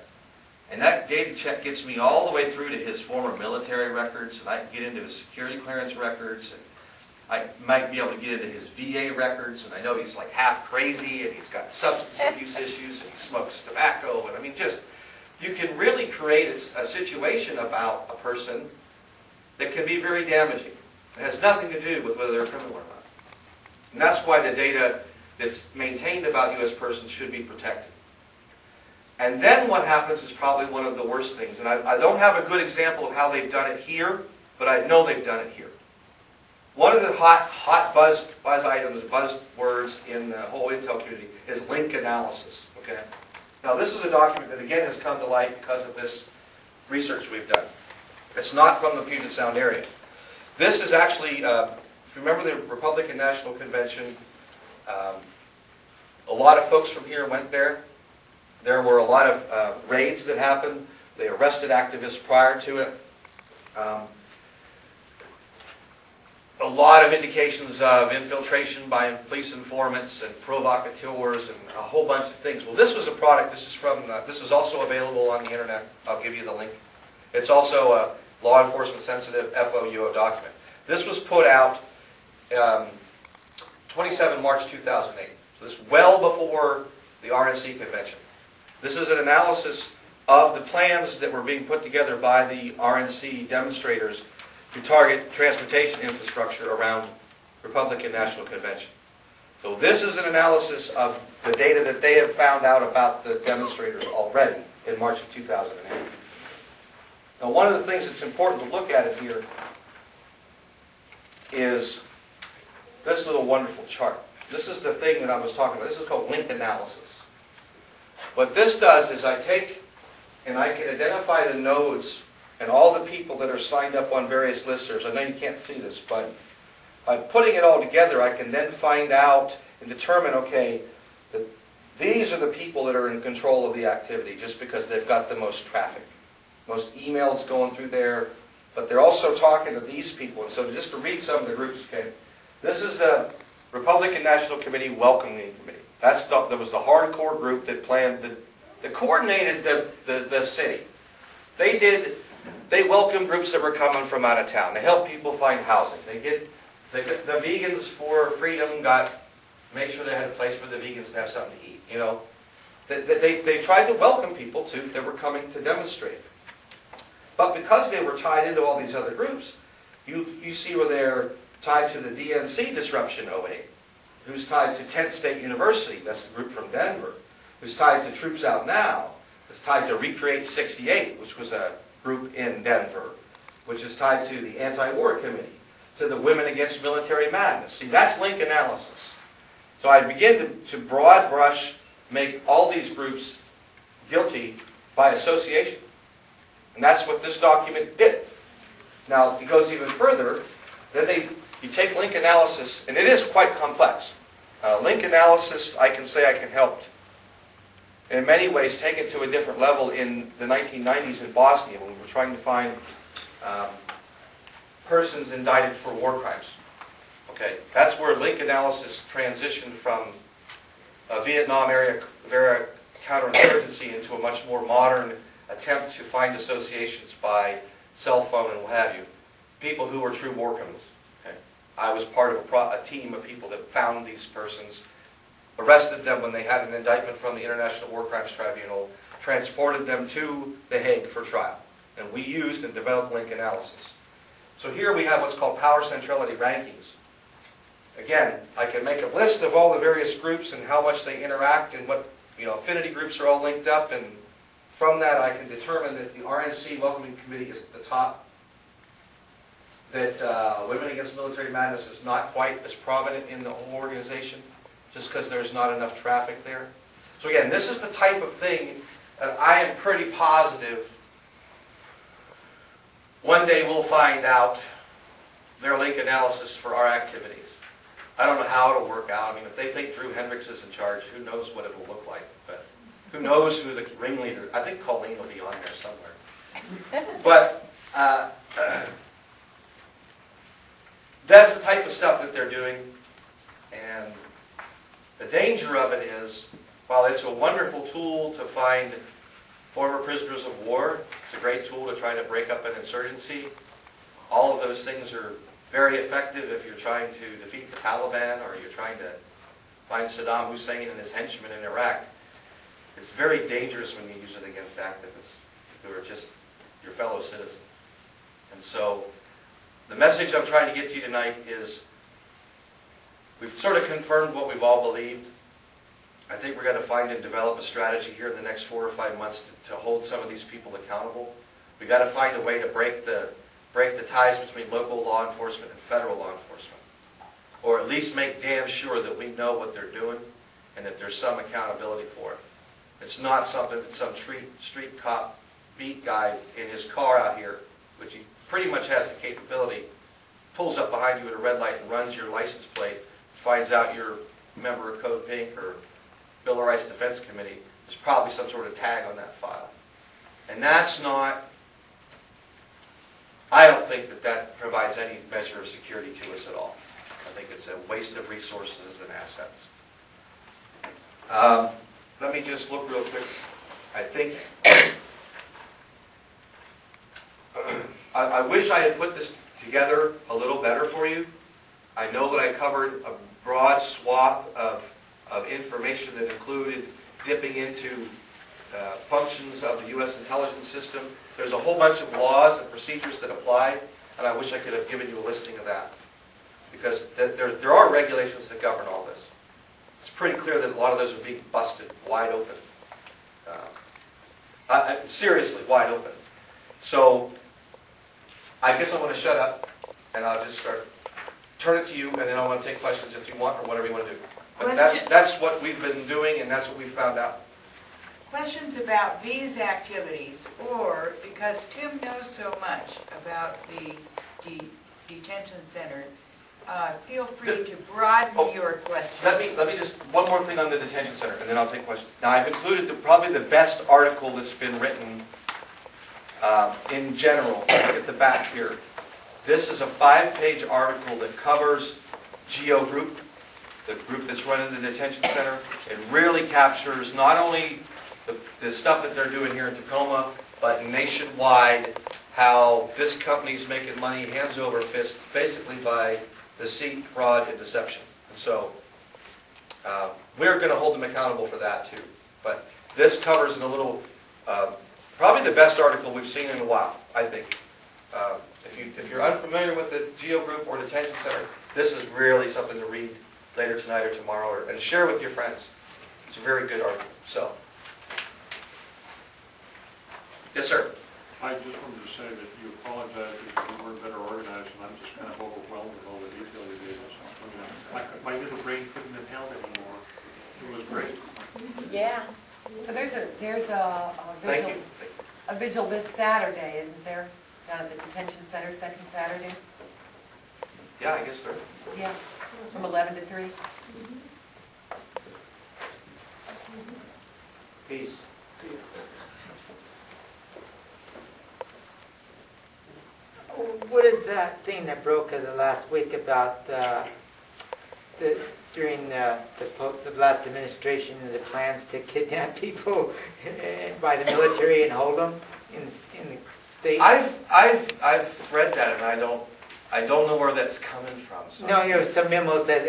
and that data check gets me all the way through to his former military records, and I can get into his security clearance records, and I might be able to get into his VA records, and I know he's like half crazy, and he's got substance abuse issues, and he smokes tobacco, and I mean, just, you can really create a situation about a person that can be very damaging. It has nothing to do with whether they're a criminal or not. And that's why the data that's maintained about U.S. persons should be protected. And then what happens is probably one of the worst things. And I don't have a good example of how they've done it here, but I know they've done it here. One of the hot buzz items, buzzwords in the whole intel community is link analysis. Okay? Now this is a document that again has come to light because of this research we've done. It's not from the Puget Sound area. This is actually, if you remember the Republican National Convention, a lot of folks from here went there. There were a lot of raids that happened. They arrested activists prior to it. A lot of indications of infiltration by police informants and provocateurs and a whole bunch of things. Well, this was a product. This is from. This is also available on the internet. I'll give you the link. It's also a law enforcement sensitive FOUO document. This was put out 27 March 2008. So this is well before the RNC convention. This is an analysis of the plans that were being put together by the RNC demonstrators to target transportation infrastructure around Republican National Convention. So this is an analysis of the data that they have found out about the demonstrators already in March of 2008. Now, one of the things that's important to look at it here is this little wonderful chart. This is the thing that I was talking about. This is called link analysis. What this does is I take and I can identify the nodes and all the people that are signed up on various listservs. I know you can't see this, but by putting it all together, I can then find out and determine, okay, that these are the people that are in control of the activity just because they've got the most traffic. Most emails going through there, but they're also talking to these people. And so just to read some of the groups, okay, this is the Republican National Committee Welcoming Committee. That was the hardcore group that planned, that coordinated the city. They welcomed groups that were coming from out of town. They helped people find housing. The Vegans for Freedom made sure they had a place for the vegans to have something to eat. You know, they tried to welcome people that were coming to demonstrate. But because they were tied into all these other groups, you see where they're tied to the DNC Disruption 08, who's tied to 10th State University, that's the group from Denver, who's tied to Troops Out Now, that's tied to Recreate 68, which was a group in Denver, which is tied to the Anti-War Committee, to the Women Against Military Madness. See, that's link analysis. So I begin to broad brush make all these groups guilty by association. And that's what this document did. Now, it goes even further. Then you take link analysis, and it is quite complex. Link analysis, I can say I can help in many ways take it to a different level in the 1990s in Bosnia when we were trying to find persons indicted for war crimes. Okay, that's where link analysis transitioned from a Vietnam era counterinsurgency into a much more modern attempt to find associations by cell phone and what have you. People who were true war criminals. Okay. I was part of a team of people that found these persons, arrested them when they had an indictment from the International War Crimes Tribunal, transported them to The Hague for trial. And we used and developed link analysis. So here we have what's called power centrality rankings. Again, I can make a list of all the various groups and how much they interact and what affinity groups are all linked up, and from that I can determine that the RNC Welcoming Committee is at the top, that Women Against Military Madness is not quite as prominent in the whole organization, just because there's not enough traffic there. So again, this is the type of thing that I am pretty positive one day we'll find out their link analysis for our activities. I don't know how it'll work out. I mean, if they think Drew Hendricks is in charge, who knows what it'll look like. But who knows who the ringleader, I think Colleen will be on there somewhere. But that's the type of stuff that they're doing. And the danger of it is, while it's a wonderful tool to find former prisoners of war, it's a great tool to try to break up an insurgency. All of those things are very effective if you're trying to defeat the Taliban or you're trying to find Saddam Hussein and his henchmen in Iraq. It's very dangerous when you use it against activists who are just your fellow citizens. And so the message I'm trying to get to you tonight is we've sort of confirmed what we've all believed. I think we're going to find and develop a strategy here in the next 4 or 5 months to hold some of these people accountable. We've got to find a way to break the ties between local law enforcement and federal law enforcement. Or at least make damn sure that we know what they're doing and that there's some accountability for it. It's not something that some street cop beat guy in his car out here, which he pretty much has the capability, pulls up behind you at a red light and runs your license plate, finds out you're a member of Code Pink or Bill of Rights Defense Committee, there's probably some sort of tag on that file. And that's not, I don't think that that provides any measure of security to us at all. I think it's a waste of resources and assets. Let me just look real quick. I think, I wish I had put this together a little better for you. I know that I covered a broad swath of information that included dipping into functions of the U.S. intelligence system. There's a whole bunch of laws and procedures that apply, and I wish I could have given you a listing of that. Because there are regulations that govern all this. It's pretty clear that a lot of those are being busted wide open. Seriously, wide open. So, I guess I'm going to shut up, and I'll just turn it to you, and then I want to take questions if you want, or whatever you want to do. But that's what we've been doing, and that's what we found out. Questions about these activities, or because Tim knows so much about the detention center, feel free to broaden your questions. Let me just, one more thing on the detention center, and then I'll take questions. Now, I've included probably the best article that's been written in general. Look at the back here. This is a 5-page article that covers GEO Group, the group that's running the detention center. It really captures not only the stuff that they're doing here in Tacoma, but nationwide, how this company's making money hands over fist, basically by deceit, fraud, and deception. And so we're going to hold them accountable for that too. But this covers in a little, probably the best article we've seen in a while, I think. If you're unfamiliar with the GEO Group or detention center, this is really something to read later tonight or tomorrow, and share with your friends. It's a very good article. So, yes, sir. I just wanted to say that you apologize because you weren't better organized, and I'm just kind of overwhelmed with all the detail you gave us. My little brain couldn't have held anymore. It was great. Yeah. So there's a Thank vigil, you. a vigil this Saturday, isn't there? Down at the detention center, second Saturday. Yeah, I guess, sir. Yeah. From 11 to 3. Peace. See you. What is that thing that broke the last week about during the last administration and the plans to kidnap people by the military and hold them in the states? I've read that, and I don't know where that's coming from. So. No, there was some memos that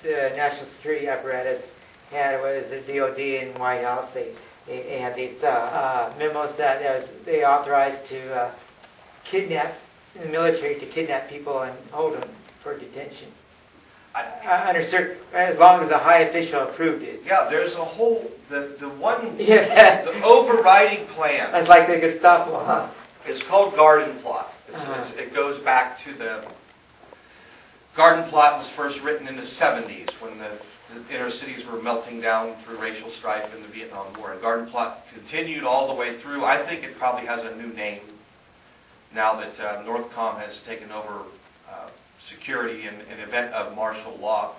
the national security apparatus had, was the DOD and White House. They had these memos that they authorized to kidnap, in the military, to kidnap people and hold them for detention. Under certain, as long as a high official approved it. Yeah, there's a whole, the one, Yeah. the overriding plan. That's like the Gestapo, huh? It's called Garden Plot. It goes back to the, Garden Plot was first written in the 70s when the inner cities were melting down through racial strife in the Vietnam War. And Garden Plot continued all the way through. I think it probably has a new name now that Northcom has taken over security in an event of martial law.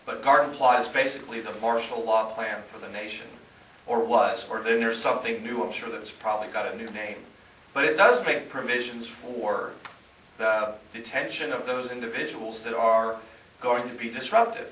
But Garden Plot is basically the martial law plan for the nation, or was, or then there's something new, I'm sure that's probably got a new name. But it does make provisions for the detention of those individuals that are going to be disruptive.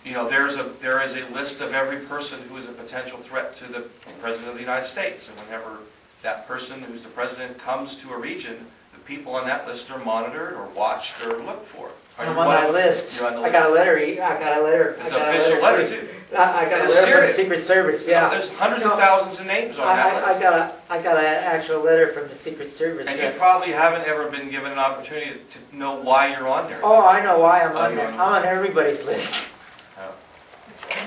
There is a list of every person who is a potential threat to the President of the United States, and whenever that person who's the President comes to a region, the people on that list are monitored or watched or looked for. I'm on that list. You're on the I list. got a letter. It's an official letter too. I got a It's letter from the serious. Secret Service. Yeah. There's hundreds of thousands of names on that list. I got an actual letter from the Secret Service. And you probably haven't ever been given an opportunity to know why you're on there. Oh, I know why I'm on you're there. on I'm on everybody's list. Oh.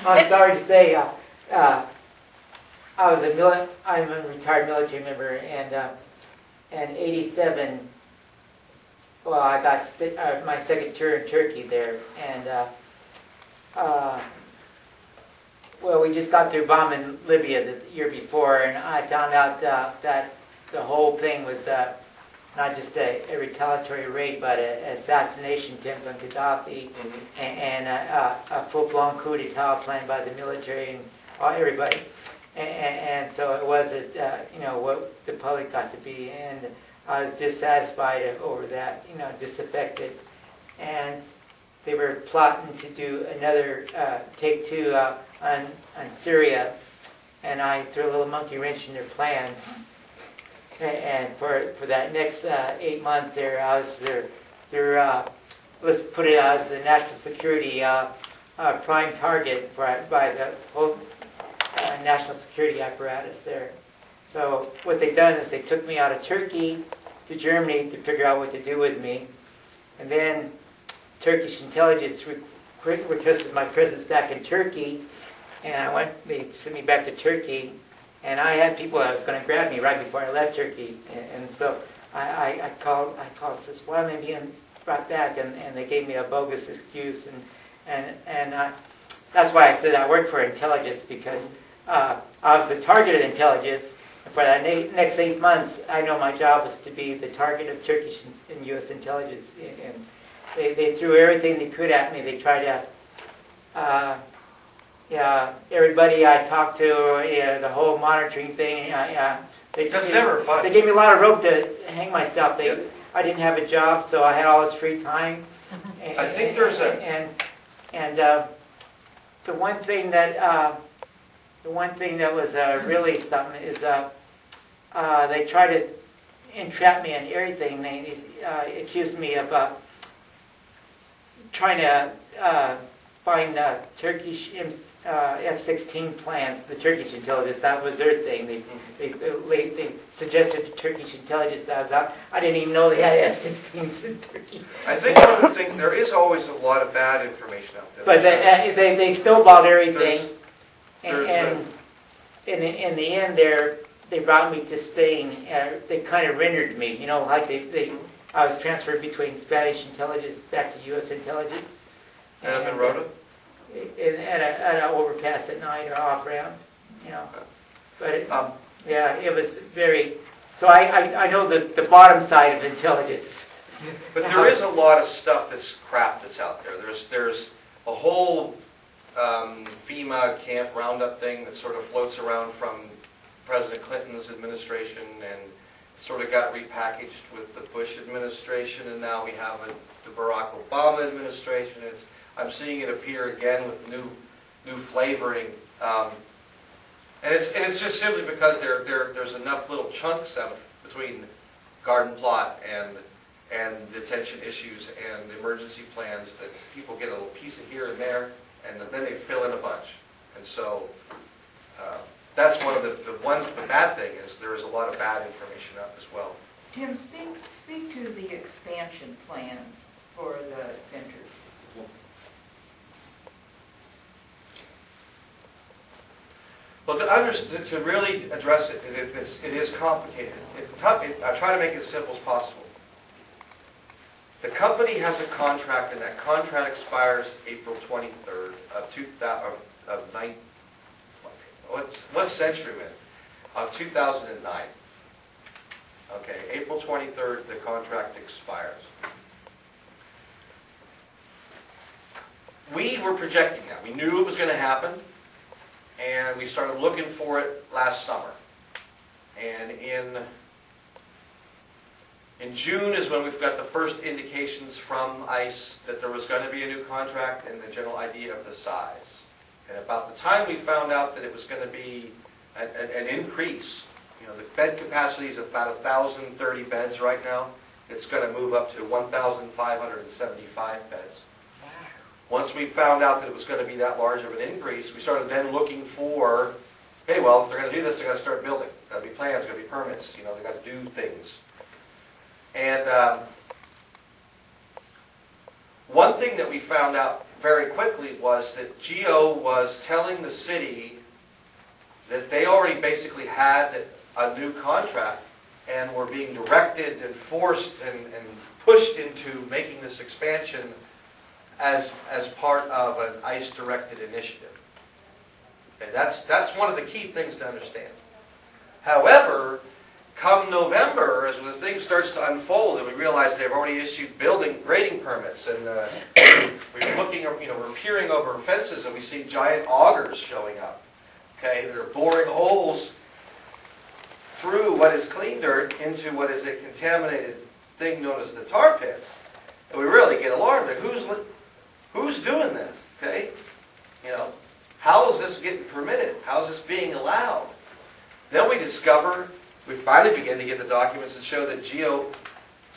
I'm sorry to say, I'm a retired military member, and 87. Well, I got my second tour in Turkey there, and well, we just got through bombing Libya the year before, and I found out that the whole thing was not just a retaliatory raid, but an assassination attempt on Gaddafi, and a full-blown coup d'etat planned by the military and everybody. And so it wasn't, what the public got to be, and I was dissatisfied over that, disaffected. And they were plotting to do another take two on Syria, and I threw a little monkey wrench in their plans. And for that next 8 months there, I was let's put it as the national security prime target by the whole national security apparatus there. So what they've done is they took me out of Turkey to Germany to figure out what to do with me. And then Turkish intelligence requested my presence back in Turkey, and they sent me back to Turkey, and I had people that was going to grab me right before I left Turkey, and so I called, says, why am I being brought back? And they gave me a bogus excuse, and that's why I said I worked for intelligence, because I was the target of intelligence. And for that next 8 months, I know my job was to be the target of Turkish and U.S. intelligence, and they threw everything they could at me. They tried to, everybody I talked to, the whole monitoring thing. That's never fun. They gave me a lot of rope to hang myself. I didn't have a job, so I had all this free time. I think there's the one thing that was really something is they tried to entrap me in everything. They accused me of trying to find Turkish F-16 plans. The Turkish intelligence, that was their thing. They suggested to Turkish intelligence that I was out. I didn't even know they had F-16s in Turkey. I think one of the things, there is always a lot of bad information out there. But they snowballed everything. And in the end, they brought me to Spain. They kind of rendered me, like I was transferred between Spanish intelligence back to U.S. intelligence. And in Rota? At an overpass at night or off ramp, But it was very. So I know the bottom side of intelligence. But there is a lot of stuff that's crap that's out there. There's a whole FEMA camp roundup thing that sort of floats around from President Clinton's administration, and sort of got repackaged with the Bush administration, and now we have the Barack Obama administration. I'm seeing it appear again with new flavoring, and it's just simply because there's enough little chunks between garden plot and detention issues and emergency plans that people get a little piece of here and there, and then they fill in a bunch. And so that's one of the bad thing is there is a lot of bad information out as well. Tim, speak to the expansion plans for the center. Well, to really address it, because it is complicated. I try to make it as simple as possible. The company has a contract, and that contract expires April 23rd of what century are we in? Of 2009. Okay, April 23rd, the contract expires. We were projecting that. We knew it was going to happen. And we started looking for it last summer. And in June is when we've got the first indications from ICE that there was going to be a new contract and the general idea of the size. And about the time we found out that it was going to be an increase, the bed capacity is about 1,030 beds right now. It's going to move up to 1,575 beds. Once we found out that it was going to be that large of an increase, we started then looking for, hey, well, if they're going to do this, they've got to start building. Got to be plans, got to be permits, they've got to do things. And one thing that we found out very quickly was that GEO was telling the city that they already basically had a new contract and were being directed and forced and pushed into making this expansion as part of an ICE-directed initiative. And that's one of the key things to understand. However, come November, as the thing starts to unfold, and we realize they've already issued grading permits, and we're looking, we're peering over fences, and we see giant augers showing up. Okay, they're boring holes through what is clean dirt into what is a contaminated thing known as the tar pits, and we really get alarmed. Like, who's doing this? Okay, how is this getting permitted? How is this being allowed? Then we discover. We finally begin to get the documents that show that GEO,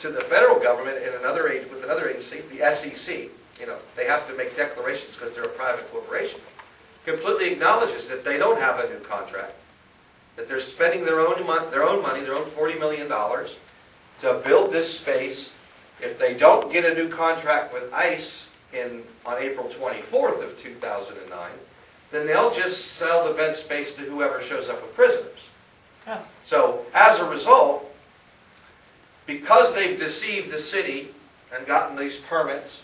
to the federal government and with another agency, the SEC, they have to make declarations because they're a private corporation, completely acknowledges that they don't have a new contract, that they're spending their own money, their own $40 million to build this space. If they don't get a new contract with ICE on April 24th of 2009, then they'll just sell the bed space to whoever shows up with prisoners. So, as a result, because they've deceived the city and gotten these permits,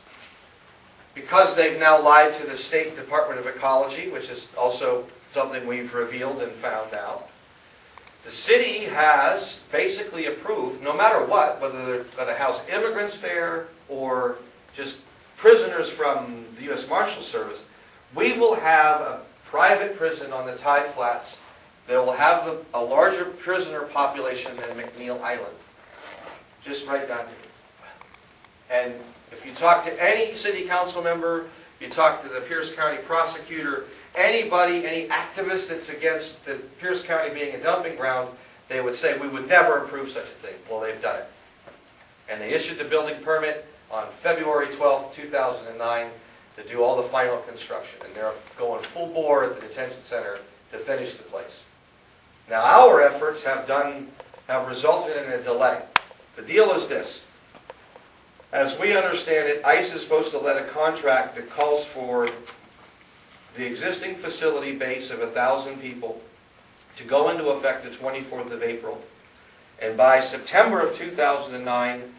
because they've now lied to the State Department of Ecology, which is also something we've revealed and found out, the city has basically approved, no matter what, whether they're going to house immigrants there or just prisoners from the U.S. Marshal Service, we will have a private prison on the Tide Flats that will have a larger prisoner population than McNeil Island. Just right down here. And if you talk to any city council member, you talk to the Pierce County prosecutor, anybody, any activist that's against the Pierce County being a dumping ground, they would say, we would never approve such a thing. Well, they've done it. And they issued the building permit on February 12th, 2009 to do all the final construction. And they're going full bore at the detention center to finish the place. Now, our efforts have resulted in a delay. The deal is this. As we understand it, ICE is supposed to let a contract that calls for the existing facility base of 1,000 people to go into effect the 24th of April. And by September of 2009,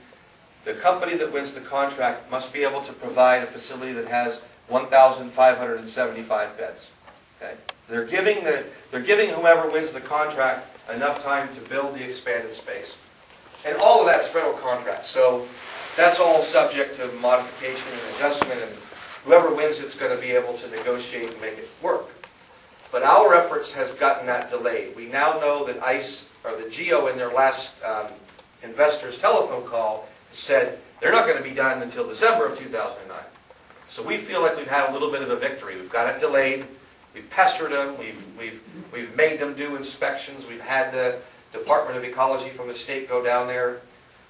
the company that wins the contract must be able to provide a facility that has 1,575 beds. Okay? They're giving whoever wins the contract enough time to build the expanded space. And all of that's federal contract. So that's all subject to modification and adjustment, and whoever wins it's going to be able to negotiate and make it work. But our efforts have gotten that delayed. We now know that ICE, or the GEO in their last investors telephone call, said they're not going to be done until December of 2009. So we feel like we've had a little bit of a victory. We've got it delayed. We've pestered them. We've made them do inspections. We've had the Department of Ecology from the state go down there.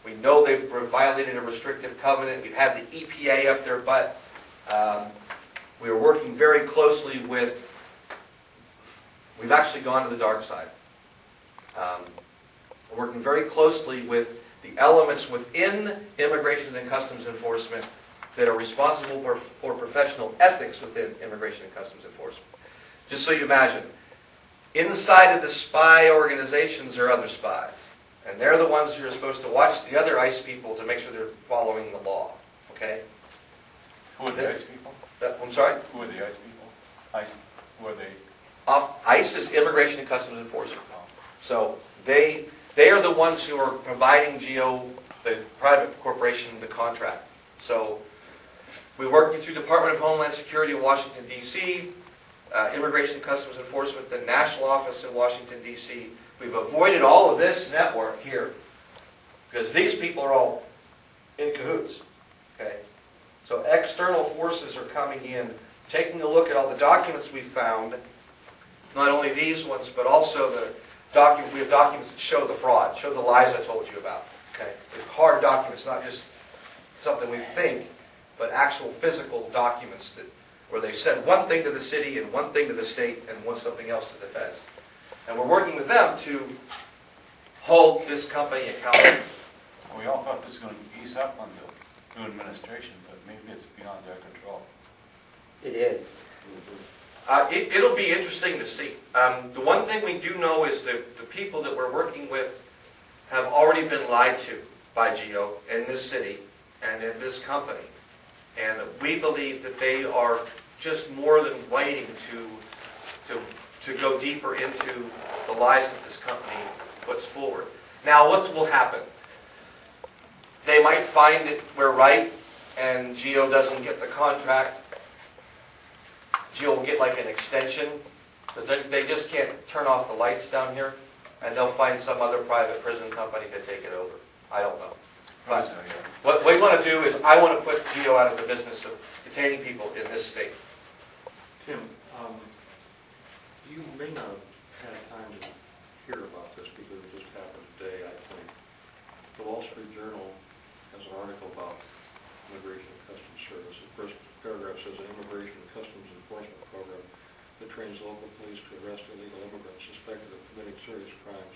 We know they've violated a restrictive covenant. We've had the EPA up their butt. We are working very closely with. We've actually gone to the dark side. We're working very closely with the elements within Immigration and Customs Enforcement that are responsible for professional ethics within Immigration and Customs Enforcement. Just so you imagine, inside of the spy organizations are other spies. And they're the ones who are supposed to watch the other ICE people to make sure they're following the law. Okay? Who are the ICE people? I'm sorry? Who are the ICE people? ICE, who are they? ICE is Immigration and Customs Enforcement. So they are the ones who are providing GEO, the private corporation, the contract. So we work through Department of Homeland Security in Washington, D.C., Immigration and Customs Enforcement, the national office in Washington, D.C. We've avoided all of this network here because these people are all in cahoots. Okay? So external forces are coming in, taking a look at all the documents we found, not only these ones, but also we have documents that show the fraud, show the lies I told you about. Okay? They're hard documents, not just something we think, but actual physical documents where they've said one thing to the city and one thing to the state and something else to the feds. And we're working with them to hold this company accountable. We all thought this was going to ease up on the new administration, but maybe it's beyond their control. It is. It'll be interesting to see. The one thing we do know is that the people that we're working with have already been lied to by GEO in this city and in this company. And we believe that they are just more than waiting to go deeper into the lies that this company puts forward. Now, what will happen? They might find that we're right, and GEO doesn't get the contract. GEO will get like an extension, because they just can't turn off the lights down here, and they'll find some other private prison company to take it over. I don't know. But what we want to do is, I want to put GEO out of the business of detaining people in this state. Tim, you may not have had time to hear about this because it just happened today, I think. The Wall Street Journal has an article about Immigration and Customs Service. The first paragraph says an Immigration and Customs Enforcement program that trains local police to arrest illegal immigrants suspected of committing serious crimes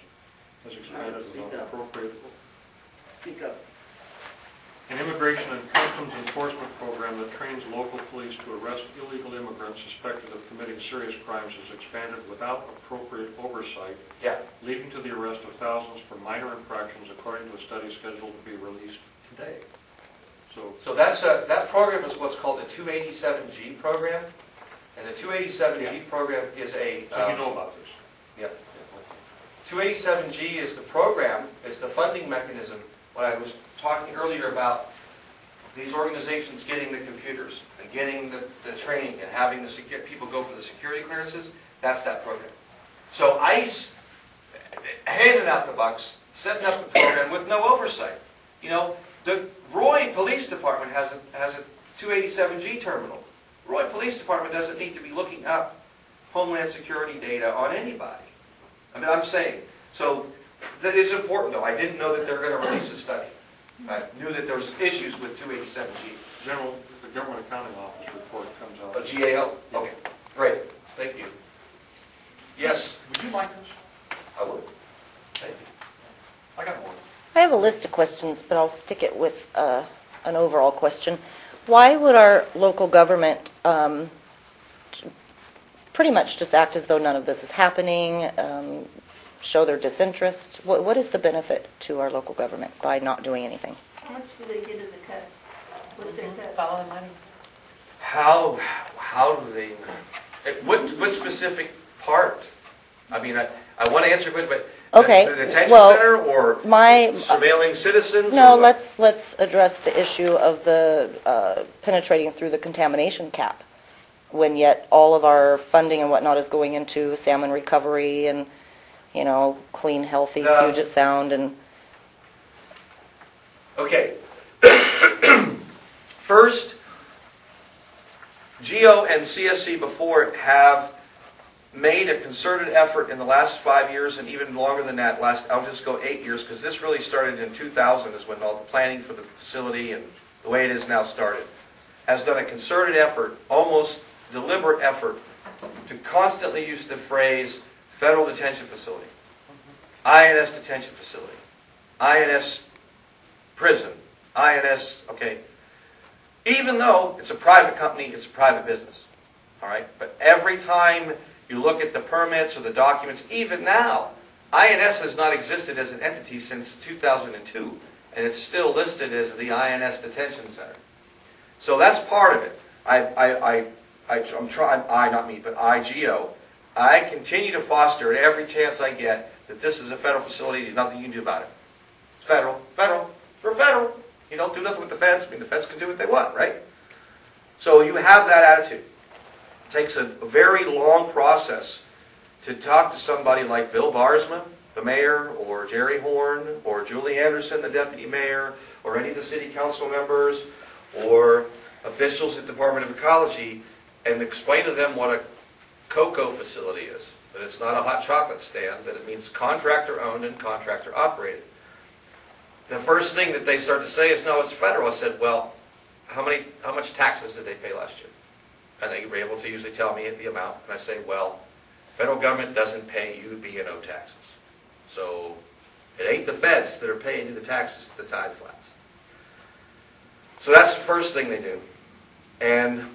has expanded without appropriate. Speak up. An Immigration and Customs Enforcement program that trains local police to arrest illegal immigrants suspected of committing serious crimes has expanded without appropriate oversight, Yeah. leading to the arrest of thousands for minor infractions, according to a study scheduled to be released today. So that program is what's called the 287G program, and the 287G program is a... So you know about this? Yeah. 287G is the program, is the funding mechanism. What I was talking earlier about these organizations getting the computers and getting the training and having people go for the security clearances, that's that program. So ICE handed out the bucks, setting up the program with no oversight. You know, the Roy Police Department has a 287G terminal. Roy Police Department doesn't need to be looking up Homeland Security data on anybody. I mean, I'm saying, so that is important though. I didn't know that they're going to release a study. I knew that there was issues with 287G. The Government Accounting Office report comes out. A GAO? Okay, great. Thank you. Yes? Would you like this? I would. Thank you. I got more. I have a list of questions, but I'll stick it with an overall question. Why would our local government pretty much just act as though none of this is happening, show their disinterest? What is the benefit to our local government by not doing anything? How much do they get in the cut? What's their cut? Follow the money. How do they, what specific part? I mean, I want to answer your question, but Okay, the detention well, center or my surveilling citizens? No, or what? let's address the issue of the penetrating through the contamination cap, when yet all of our funding and whatnot is going into salmon recovery and, you know, clean, healthy Puget Sound and... Okay. First, GEO and CSC before it have made a concerted effort in the last 5 years and even longer than that, I'll just go 8 years, because this really started in 2000 is when all the planning for the facility and the way it is now started, has done a concerted effort, almost deliberate effort, to constantly use the phrase federal detention facility, INS detention facility, INS prison, INS, okay. Even though it's a private company, it's a private business, all right? But every time you look at the permits or the documents, even now, INS has not existed as an entity since 2002, and it's still listed as the INS Detention Center. So that's part of it. I'm trying, not me, but GEO, I continue to foster at every chance I get that this is a federal facility, there's nothing you can do about it. It's federal, we're federal. You don't do nothing with the feds. I mean, the feds can do what they want, right? So you have that attitude. It takes a very long process to talk to somebody like Bill Barsma, the mayor, or Jerry Horn, or Julie Anderson, the deputy mayor, or any of the city council members, or officials at the Department of Ecology, and explain to them what a cocoa facility is. That it's not a hot chocolate stand, that it means contractor owned and contractor operated. The first thing that they start to say is, no, it's federal. I said, well, how much taxes did they pay last year? And they were able to usually tell me the amount. And I say, well, federal government doesn't pay you B&O taxes. So it ain't the feds that are paying you the taxes at the tide flats. So that's the first thing they do. And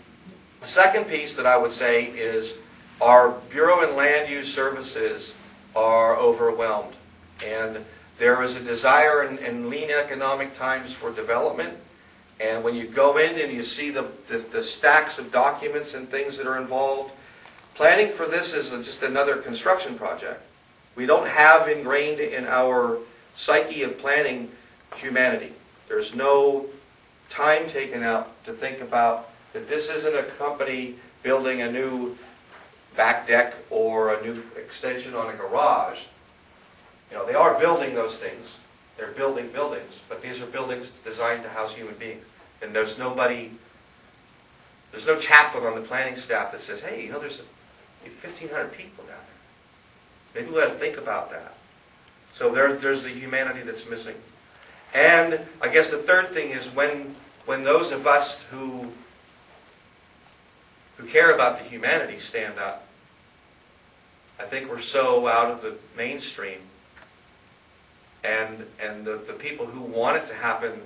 the second piece that I would say is our Bureau and Land Use Services are overwhelmed. And there is a desire in lean economic times for development, and when you go in and you see the stacks of documents and things that are involved, planning for this is just another construction project. We don't have ingrained in our psyche of planning humanity. There's no time taken out to think about that this isn't a company building a new back deck or a new extension on a garage. You know, they are building those things. They're building buildings, but these are buildings designed to house human beings. And there's no chaplain on the planning staff that says, hey, you know, there's 1,500 people down there. Maybe we ought to think about that. So there's the humanity that's missing. And I guess the third thing is when those of us who care about the humanity stand up, I think we're so out of the mainstream. And the people who want it to happen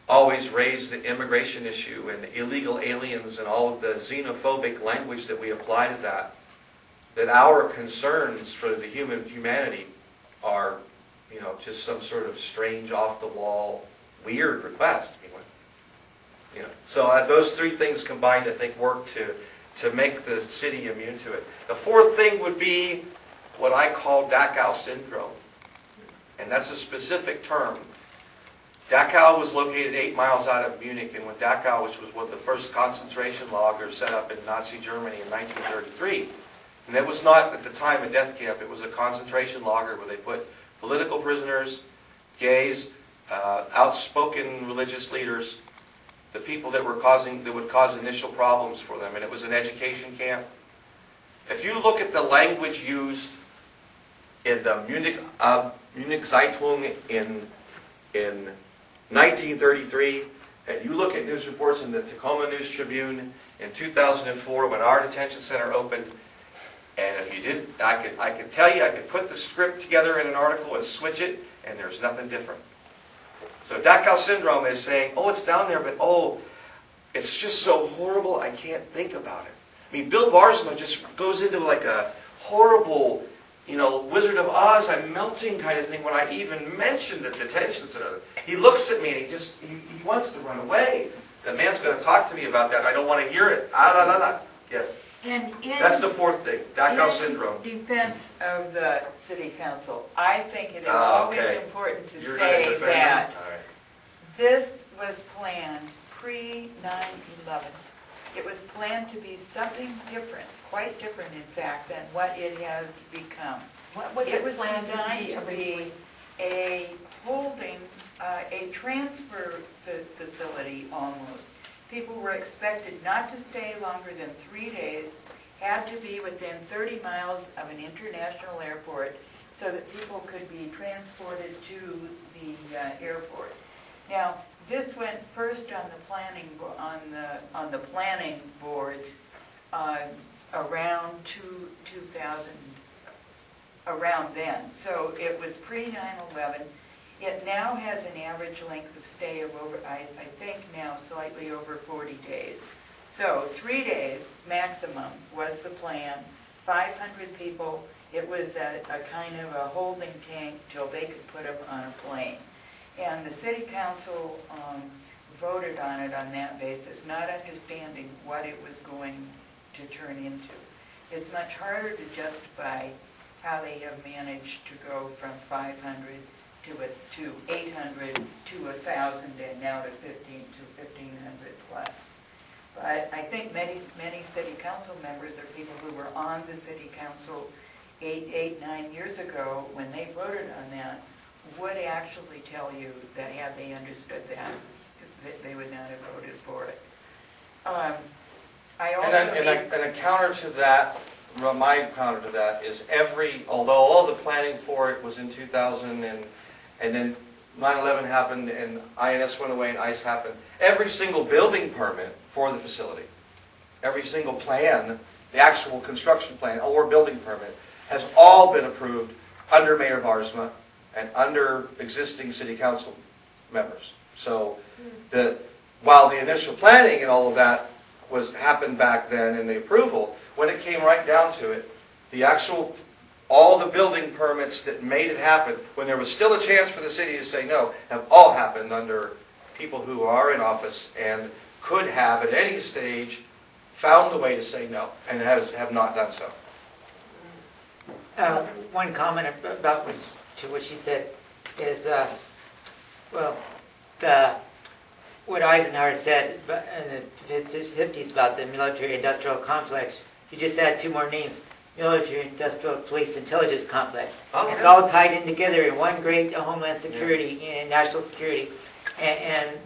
always raise the immigration issue and illegal aliens and all of the xenophobic language that we apply to that our concerns for the humanity are, you know, just some sort of strange, off-the-wall, weird request. You know, so those three things combined, I think, work to make the city immune to it. The fourth thing would be what I call Dachau syndrome. And that's a specific term. Dachau was located 8 miles out of Munich, and when Dachau, which was one of the first concentration lagers set up in Nazi Germany in 1933, and it was not at the time a death camp, it was a concentration lager where they put political prisoners, gays, outspoken religious leaders, the people that would cause initial problems for them, and it was an education camp. If you look at the language used in the Munich Zeitung in 1933, and you look at news reports in the Tacoma News Tribune in 2004 when our detention center opened, and if you didn't, I could tell you, I could put the script together in an article and switch it, and there's nothing different. So Dachau syndrome is saying, oh, it's down there, but oh, it's just so horrible, I can't think about it. I mean, Bill Barsma just goes into like a horrible, you know, Wizard of Oz, I'm melting kind of thing when I even mention the detention center. He looks at me and he wants to run away. The man's going to talk to me about that. I don't want to hear it. Yes. And that's the fourth thing, Dachau syndrome. In defense of the city council, I think it is always important to say that this was planned pre-9/11. It was planned to be something different, quite different in fact, than what it has become. What was it planned designed to be a holding, a transfer facility almost. People were expected not to stay longer than 3 days, had to be within 30 miles of an international airport so that people could be transported to the airport. Now, this went first on the planning boards around 2000, around then. So it was pre-9/11. It now has an average length of stay of over, I think now slightly over 40 days. So 3 days maximum was the plan, 500 people. It was a kind of a holding tank till they could put them on a plane. And the city council voted on it on that basis, not understanding what it was going to turn into. It's much harder to justify how they have managed to go from 500 to 800 to 1,000 and now to 1,500 plus. But I think many city council members are people who were on the city council 9 years ago when they voted on that would actually tell you that had they understood that, they would not have voted for it. I also and a counter to that, my counter to that is although all the planning for it was in 2000 and then 9/11 happened and INS went away and ICE happened, every single building permit for the facility, every single plan, the actual construction plan or building permit, has all been approved under Mayor Barsma and under existing city council members. So while the initial planning and all of that happened back then in the approval, when it came right down to it, all the building permits that made it happen, when there was still a chance for the city to say no, have all happened under people who are in office and could have at any stage found the way to say no and have not done so. One comment about to what she said. is, well, what Eisenhower said in the 50s about the military-industrial complex, you just add 2 more names, military-industrial police intelligence complex. Oh, It's yeah. all tied in together in one great homeland security and national security. And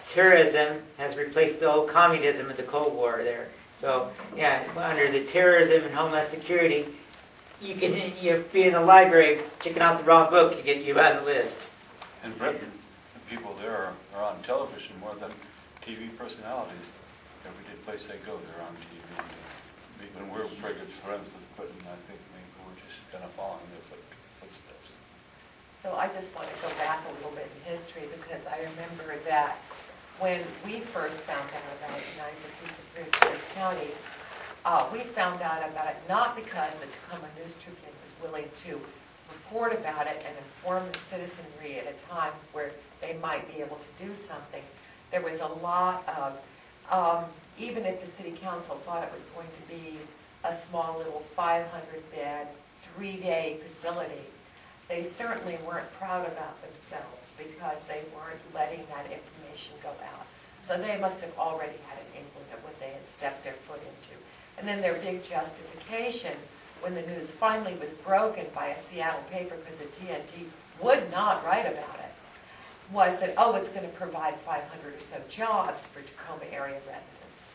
terrorism has replaced the old communism of the Cold War there. So, yeah, under the terrorism and homeland security, you be in the library checking out the wrong book, you get you on the list. In Britain, the people there are on television more than TV personalities. Every place they go, they're on TV. When we're pretty good friends with Britain, I think maybe we're just kind of following their footsteps. So I just want to go back a little bit in history, because I remember that when we first found out about it in Pierce County, we found out about it not because the Tacoma News Tribune was willing to report about it and inform the citizenry at a time where they might be able to do something. There was a lot of, even if the city council thought it was going to be a small little 500-bed, 3-day facility, they certainly weren't proud about themselves because they weren't letting that information go out. So they must have already had an inkling of what they had stepped their foot into. And then their big justification, when the news finally was broken by a Seattle paper because the TNT would not write about it, was that, oh, it's going to provide 500 or so jobs for Tacoma area residents.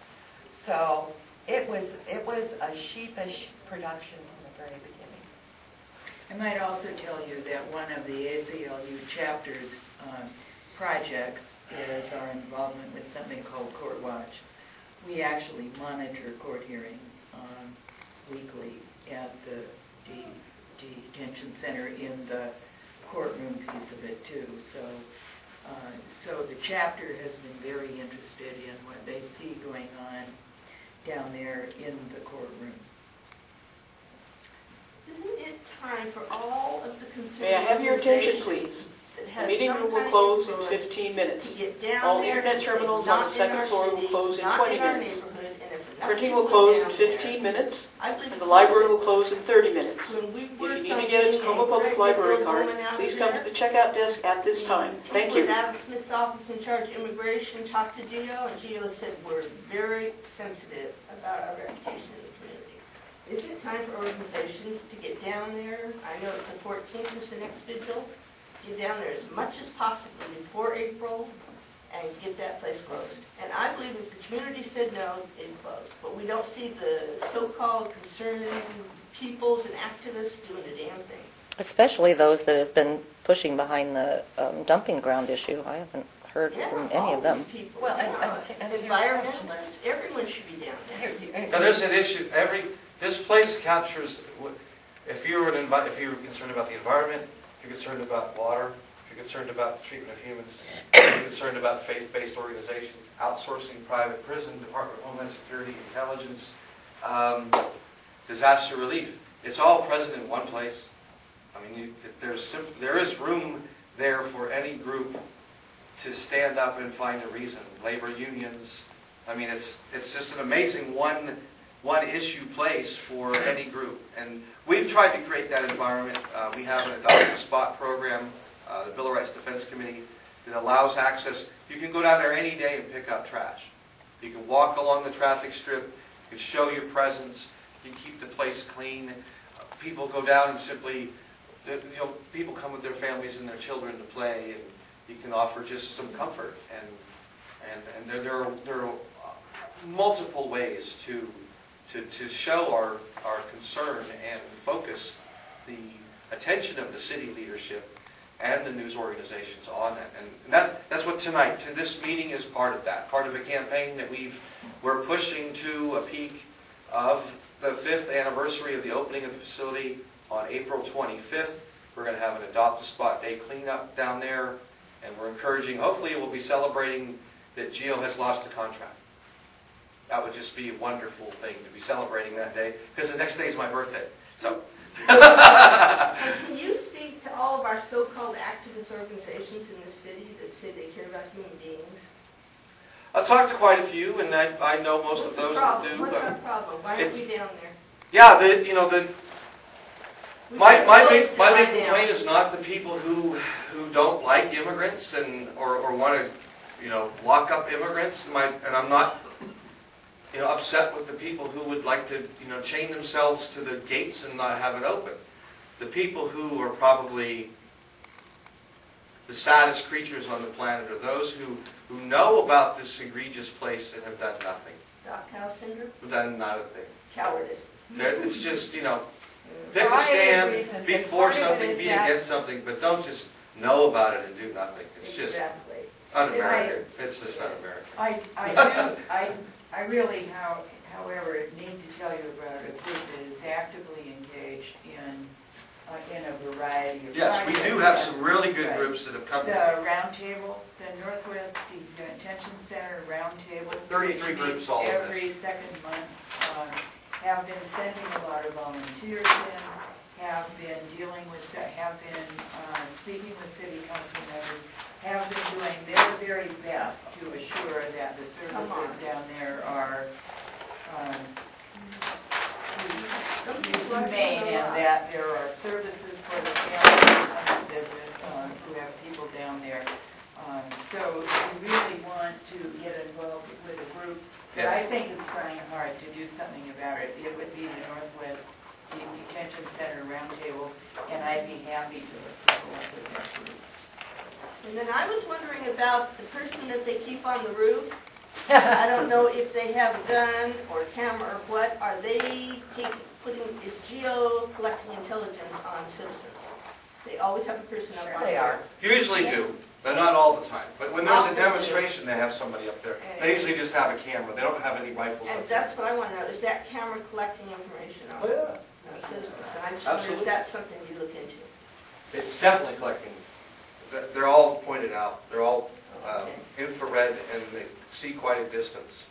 So it was a sheepish production from the very beginning. I might also tell you that one of the ACLU chapter's projects is our involvement with something called Court Watch. We actually monitor court hearings weekly at the detention center in the courtroom piece of it too. So the chapter has been very interested in what they see going on down there in the courtroom. Isn't it time for all of the concerned May I have your attention, organizations please? that The have meeting some room will kind of close in influence 15 minutes. to get down All there internet and say, terminals on "Not the in second our floor will city, close in not 20 in our minutes. neighborhood," and if enough Printing people will close go in down 15 there, minutes, I believe and the it's library possible. will close in 30 minutes. When we If worked you need on to get a getting Tacoma Public pregnant Library little card, woman out please of come there, to the checkout desk at this time. Thank people you. at Adam Smith's office in charge of immigration talked to Gio, and Gio said, "We're very sensitive about our reputation in the community." Isn't it time for organizations to get down there? I know it's the 14th is the next vigil. Get down there as much as possible before April and get that place closed. And I believe if the community said no, it'd close. But we don't see the so-called concerned peoples and activists doing a damn thing. Especially those that have been pushing behind the dumping ground issue. I haven't heard from any of them. All these people. Well, and environmentalists, everyone should be down there. Now, there's an issue, this place captures, if you're concerned about the environment, if you're concerned about water, if you're concerned about the treatment of humans, if you're concerned about faith-based organizations, outsourcing private prison, Department of Homeland Security, intelligence, disaster relief, it's all present in one place. I mean, there is room there for any group to stand up and find a reason. Labor unions, I mean, it's just an amazing one issue place for any group. And we've tried to create that environment. We have an adopted spot program, the Bill of Rights Defense Committee, that allows access. You can go down there any day and pick up trash. You can walk along the traffic strip, you can show your presence, you can keep the place clean. People go down and simply, people come with their families and their children to play, and you can offer just some comfort. And there are multiple ways to show our concern and focus the attention of the city leadership and the news organizations on it. And that's what this meeting is part of that, part of a campaign that we're pushing to a peak of the 5th anniversary of the opening of the facility on April 25th. We're going to have an Adopt a Spot Day cleanup down there, and we're encouraging, hopefully we'll be celebrating that Gio has lost the contract. That would just be a wonderful thing to be celebrating that day, because the next day is my birthday. So, Can you speak to all of our so-called activist organizations in the city that say they care about human beings? I've talked to quite a few, and I know most of those that do. What's our problem? Why aren't we down there? Yeah, My big complaint is not the people who don't like immigrants or want to, lock up immigrants. And I'm not, upset with the people who would like to, chain themselves to the gates and not have it open. The people who are probably the saddest creatures on the planet are those who know about this egregious place and have done nothing. Cow syndrome? Have done not a thing. Cowardice. It's just, pick a stand, be for something, be against something, but don't just know about it and do nothing. It's just un-American. It's just un-American. I really, however, need to tell you about a group that is actively engaged in a variety of. Yes, we do have some really good groups that have come. The Roundtable, the Northwest Detention Center Roundtable. 33 groups all of this. Every second month, have been sending a lot of volunteers in, have been dealing with, have been speaking with city council members, have been doing their very best to assure that the services down there are humane and that there are services for the families who come to visit, who have people down there. So we really want to get involved with a group that I think is trying hard to do something about it. It would be the Northwest Detention Center Roundtable, and I'd be happy to follow up with that group. And then I was wondering about the person that they keep on the roof. I don't know if they have a gun or camera or what. Are they is GEO collecting intelligence on citizens? They always have a person up on They there. are. Usually do, but not all the time. But when there's a demonstration, they have somebody up there. They usually just have a camera. They don't have any rifles And up there. that's what I want to know. Is that camera collecting information on citizens? And I just wonder Absolutely. if that's something you look into. It's definitely collecting. They're all pointed out. They're all infrared, and they see quite a distance.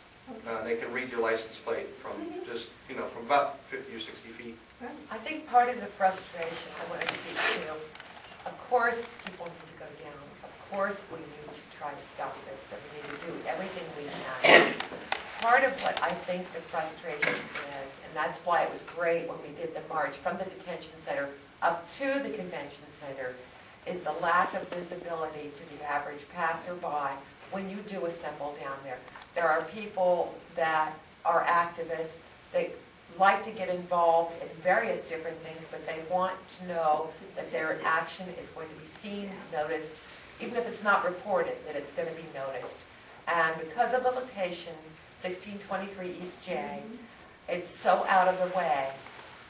They can read your license plate from just, from about 50 or 60 feet. I think part of the frustration I want to speak to, of course, people need to go down. Of course, we need to try to stop this, and we need to do everything we can. Part of what I think the frustration is, and that's why it was great when we did the march from the detention center up to the convention center, is the lack of visibility to the average passerby when you do assemble down there. There are people that are activists, they like to get involved in various different things, but they want to know that their action is going to be seen, noticed, even if it's not reported, that it's going to be noticed. And because of the location, 1623 East J, it's so out of the way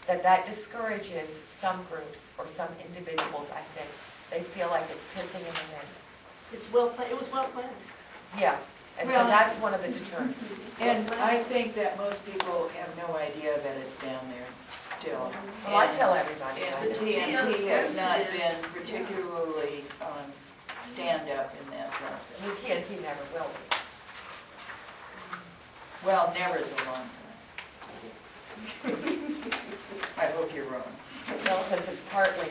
that discourages some groups or some individuals, I think. They feel like it's pissing in the wind. It's well planned. It was well planned. Yeah, and so that's one of the deterrents. And I think that most people have no idea that it's down there still. Well, I tell everybody And that. the TNT has not been particularly stand-up in that process. The TNT never will be. Well, never is a long time. I hope you're wrong. Well, since it's partly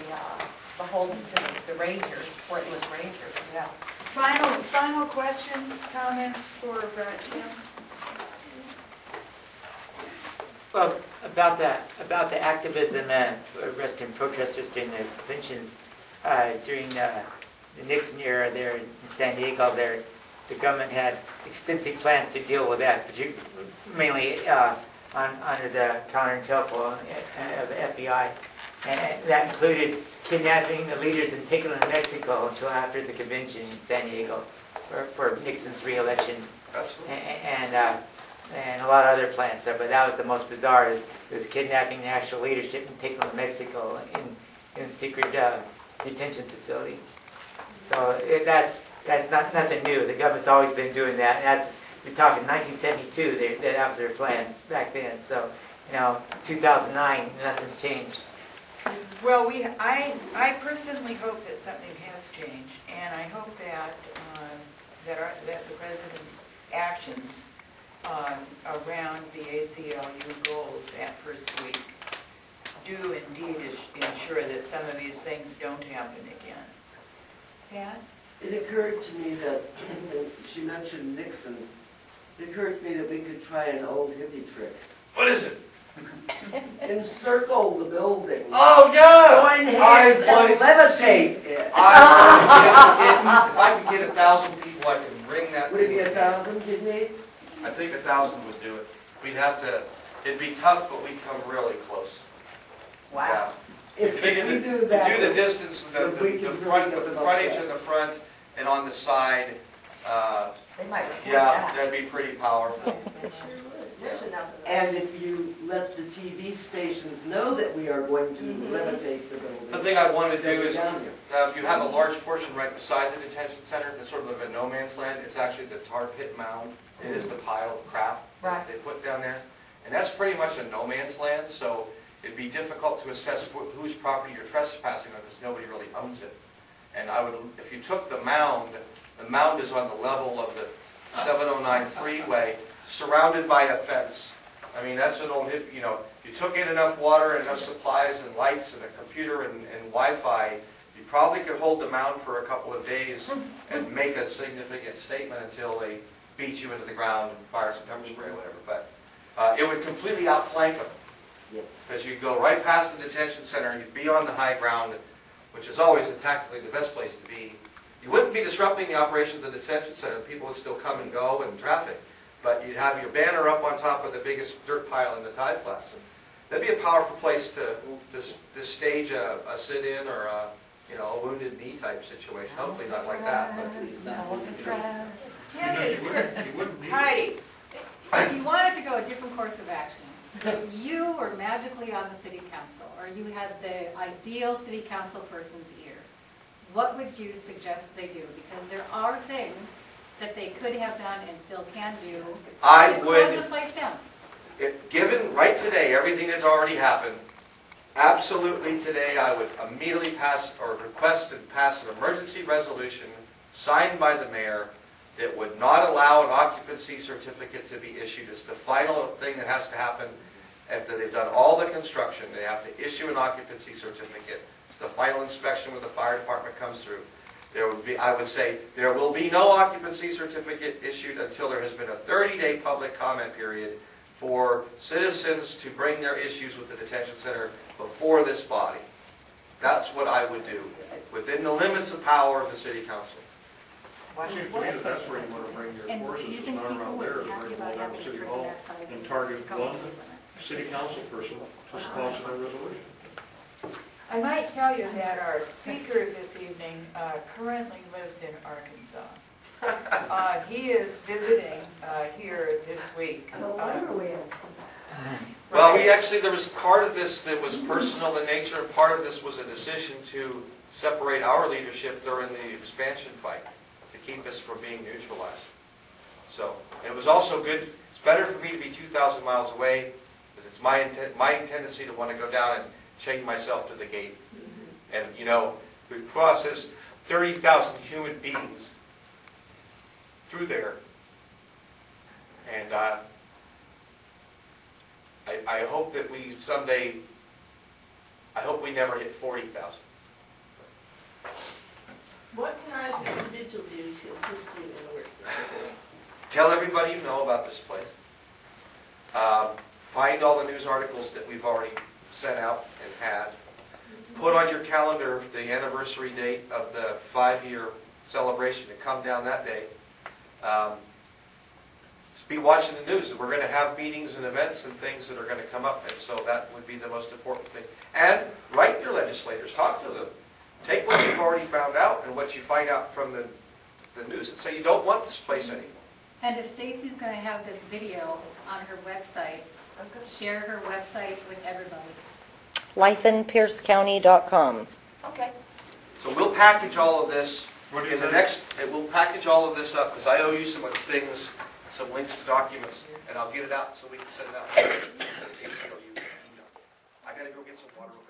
beholden to the Rangers, Portland Rangers, yeah. Final questions, comments for Tim? Well, about the activism and arresting protesters during the conventions, during the Nixon era there in San Diego, the government had extensive plans to deal with that, mainly under the counterintelligence of the FBI. And that included kidnapping the leaders and taking them to Mexico until after the convention in San Diego for Nixon's re-election. Absolutely. And a lot of other plans. But that was the most bizarre, is kidnapping the actual leadership and taking them to Mexico in a secret detention facility. So that's nothing new. The government's always been doing that. And we're talking 1972. That was their plans back then. So 2009, nothing's changed. Well, I personally hope that something has changed, and I hope that that the president's actions around the ACLU goals that first week do indeed ensure that some of these things don't happen again. Pat? It occurred to me that, when she mentioned Nixon, it occurred to me that we could try an old hippie trick. What is it? encircle the building. Oh, yeah! Join hands and levitate it. If I could get 1,000 people, I could ring that. Would it be thing. 1,000 you'd need? I think 1,000 would do it. We'd have to, it'd be tough, but we'd come really close. Wow. If we Figure do that. do the distance, the then we can really front, the get them frontage upset. in the front and on the side, They might afford yeah, that. that'd be pretty powerful. There's enough of that. And if you let the TV stations know that we are going to levitate the building. The thing I wanted to they'll do be is, down here. you have a large portion right beside the detention center, that's sort of a no man's land. It's actually the tar pit mound. It is the pile of crap that Right. they put down there. And that's pretty much a no man's land, so it'd be difficult to assess whose property you're trespassing on, because nobody really owns it. And I would, if you took the mound is on the level of the 709 freeway, surrounded by a fence. I mean, that's an old hip, you took in enough water and enough supplies and lights and a computer and Wi-Fi, you probably could hold the mound for a couple of days and make a significant statement until they beat you into the ground and fire some pepper spray or whatever. But it would completely outflank them, Yes. because you'd go right past the detention center, you'd be on the high ground, which is always tactically the best place to be. You wouldn't be disrupting the operation of the detention center. People would still come and go and traffic. But you'd have your banner up on top of the biggest dirt pile in the tide flats. And that'd be a powerful place to stage a sit-in or a wounded knee type situation. Hopefully not like that, but at least that. Tim is, You wouldn't need it. Heidi, If you wanted to go a different course of action, if you were magically on the city council, or you had the ideal city council person's ear, what would you suggest they do? Because there are things that they could have done and still can do I to would- close the place down. Given right today, everything that's already happened, absolutely today I would immediately pass or request and pass an emergency resolution signed by the mayor that would not allow an occupancy certificate to be issued. It's the final thing that has to happen after they've done all the construction. They have to issue an occupancy certificate. It's the final inspection when the fire department comes through. There would be, I would say, there will be no occupancy certificate issued until there has been a 30-day public comment period for citizens to bring their issues with the detention center before this body. That's what I would do, within the limits of power of the city council. It seems to me that that's where you want to bring your And forces, do you is think not people around would there, be is happy bring them about all down having to a City person Hall that size and to target come one to the limits? city council person to sponsor their resolution. I might tell you that our speaker this evening currently lives in Arkansas. He is visiting here this week. No wonder we have some. Well, there was part of this that was personal in nature, and part of this was a decision to separate our leadership during the expansion fight, to keep us from being neutralized. So, and it was also good, it's better for me to be 2,000 miles away, because it's my tendency to want to go down and chain myself to the gate. And, we've processed 30,000 human beings through there. And I hope that we someday, I hope we never hit 40,000. What can I as an individual do to assist you in the work? Tell everybody you know about this place. Find all the news articles that we've already sent out and had. Put on your calendar the anniversary date of the 5-year celebration to come down that day. Be watching the news. We're going to have meetings and events and things that are going to come up, and so that would be the most important thing. And write your legislators, talk to them. Take what you've already found out and what you find out from the news and say you don't want this place anymore. And if Stacy's going to have this video on her website, share her website with everybody. lifeinpiercecounty.com. Okay. So we'll package all of this What do you in the think? next, we'll package all of this up, because I owe you some things, some links to documents, and I'll get it out so we can send it out. I gotta go get some water real quick.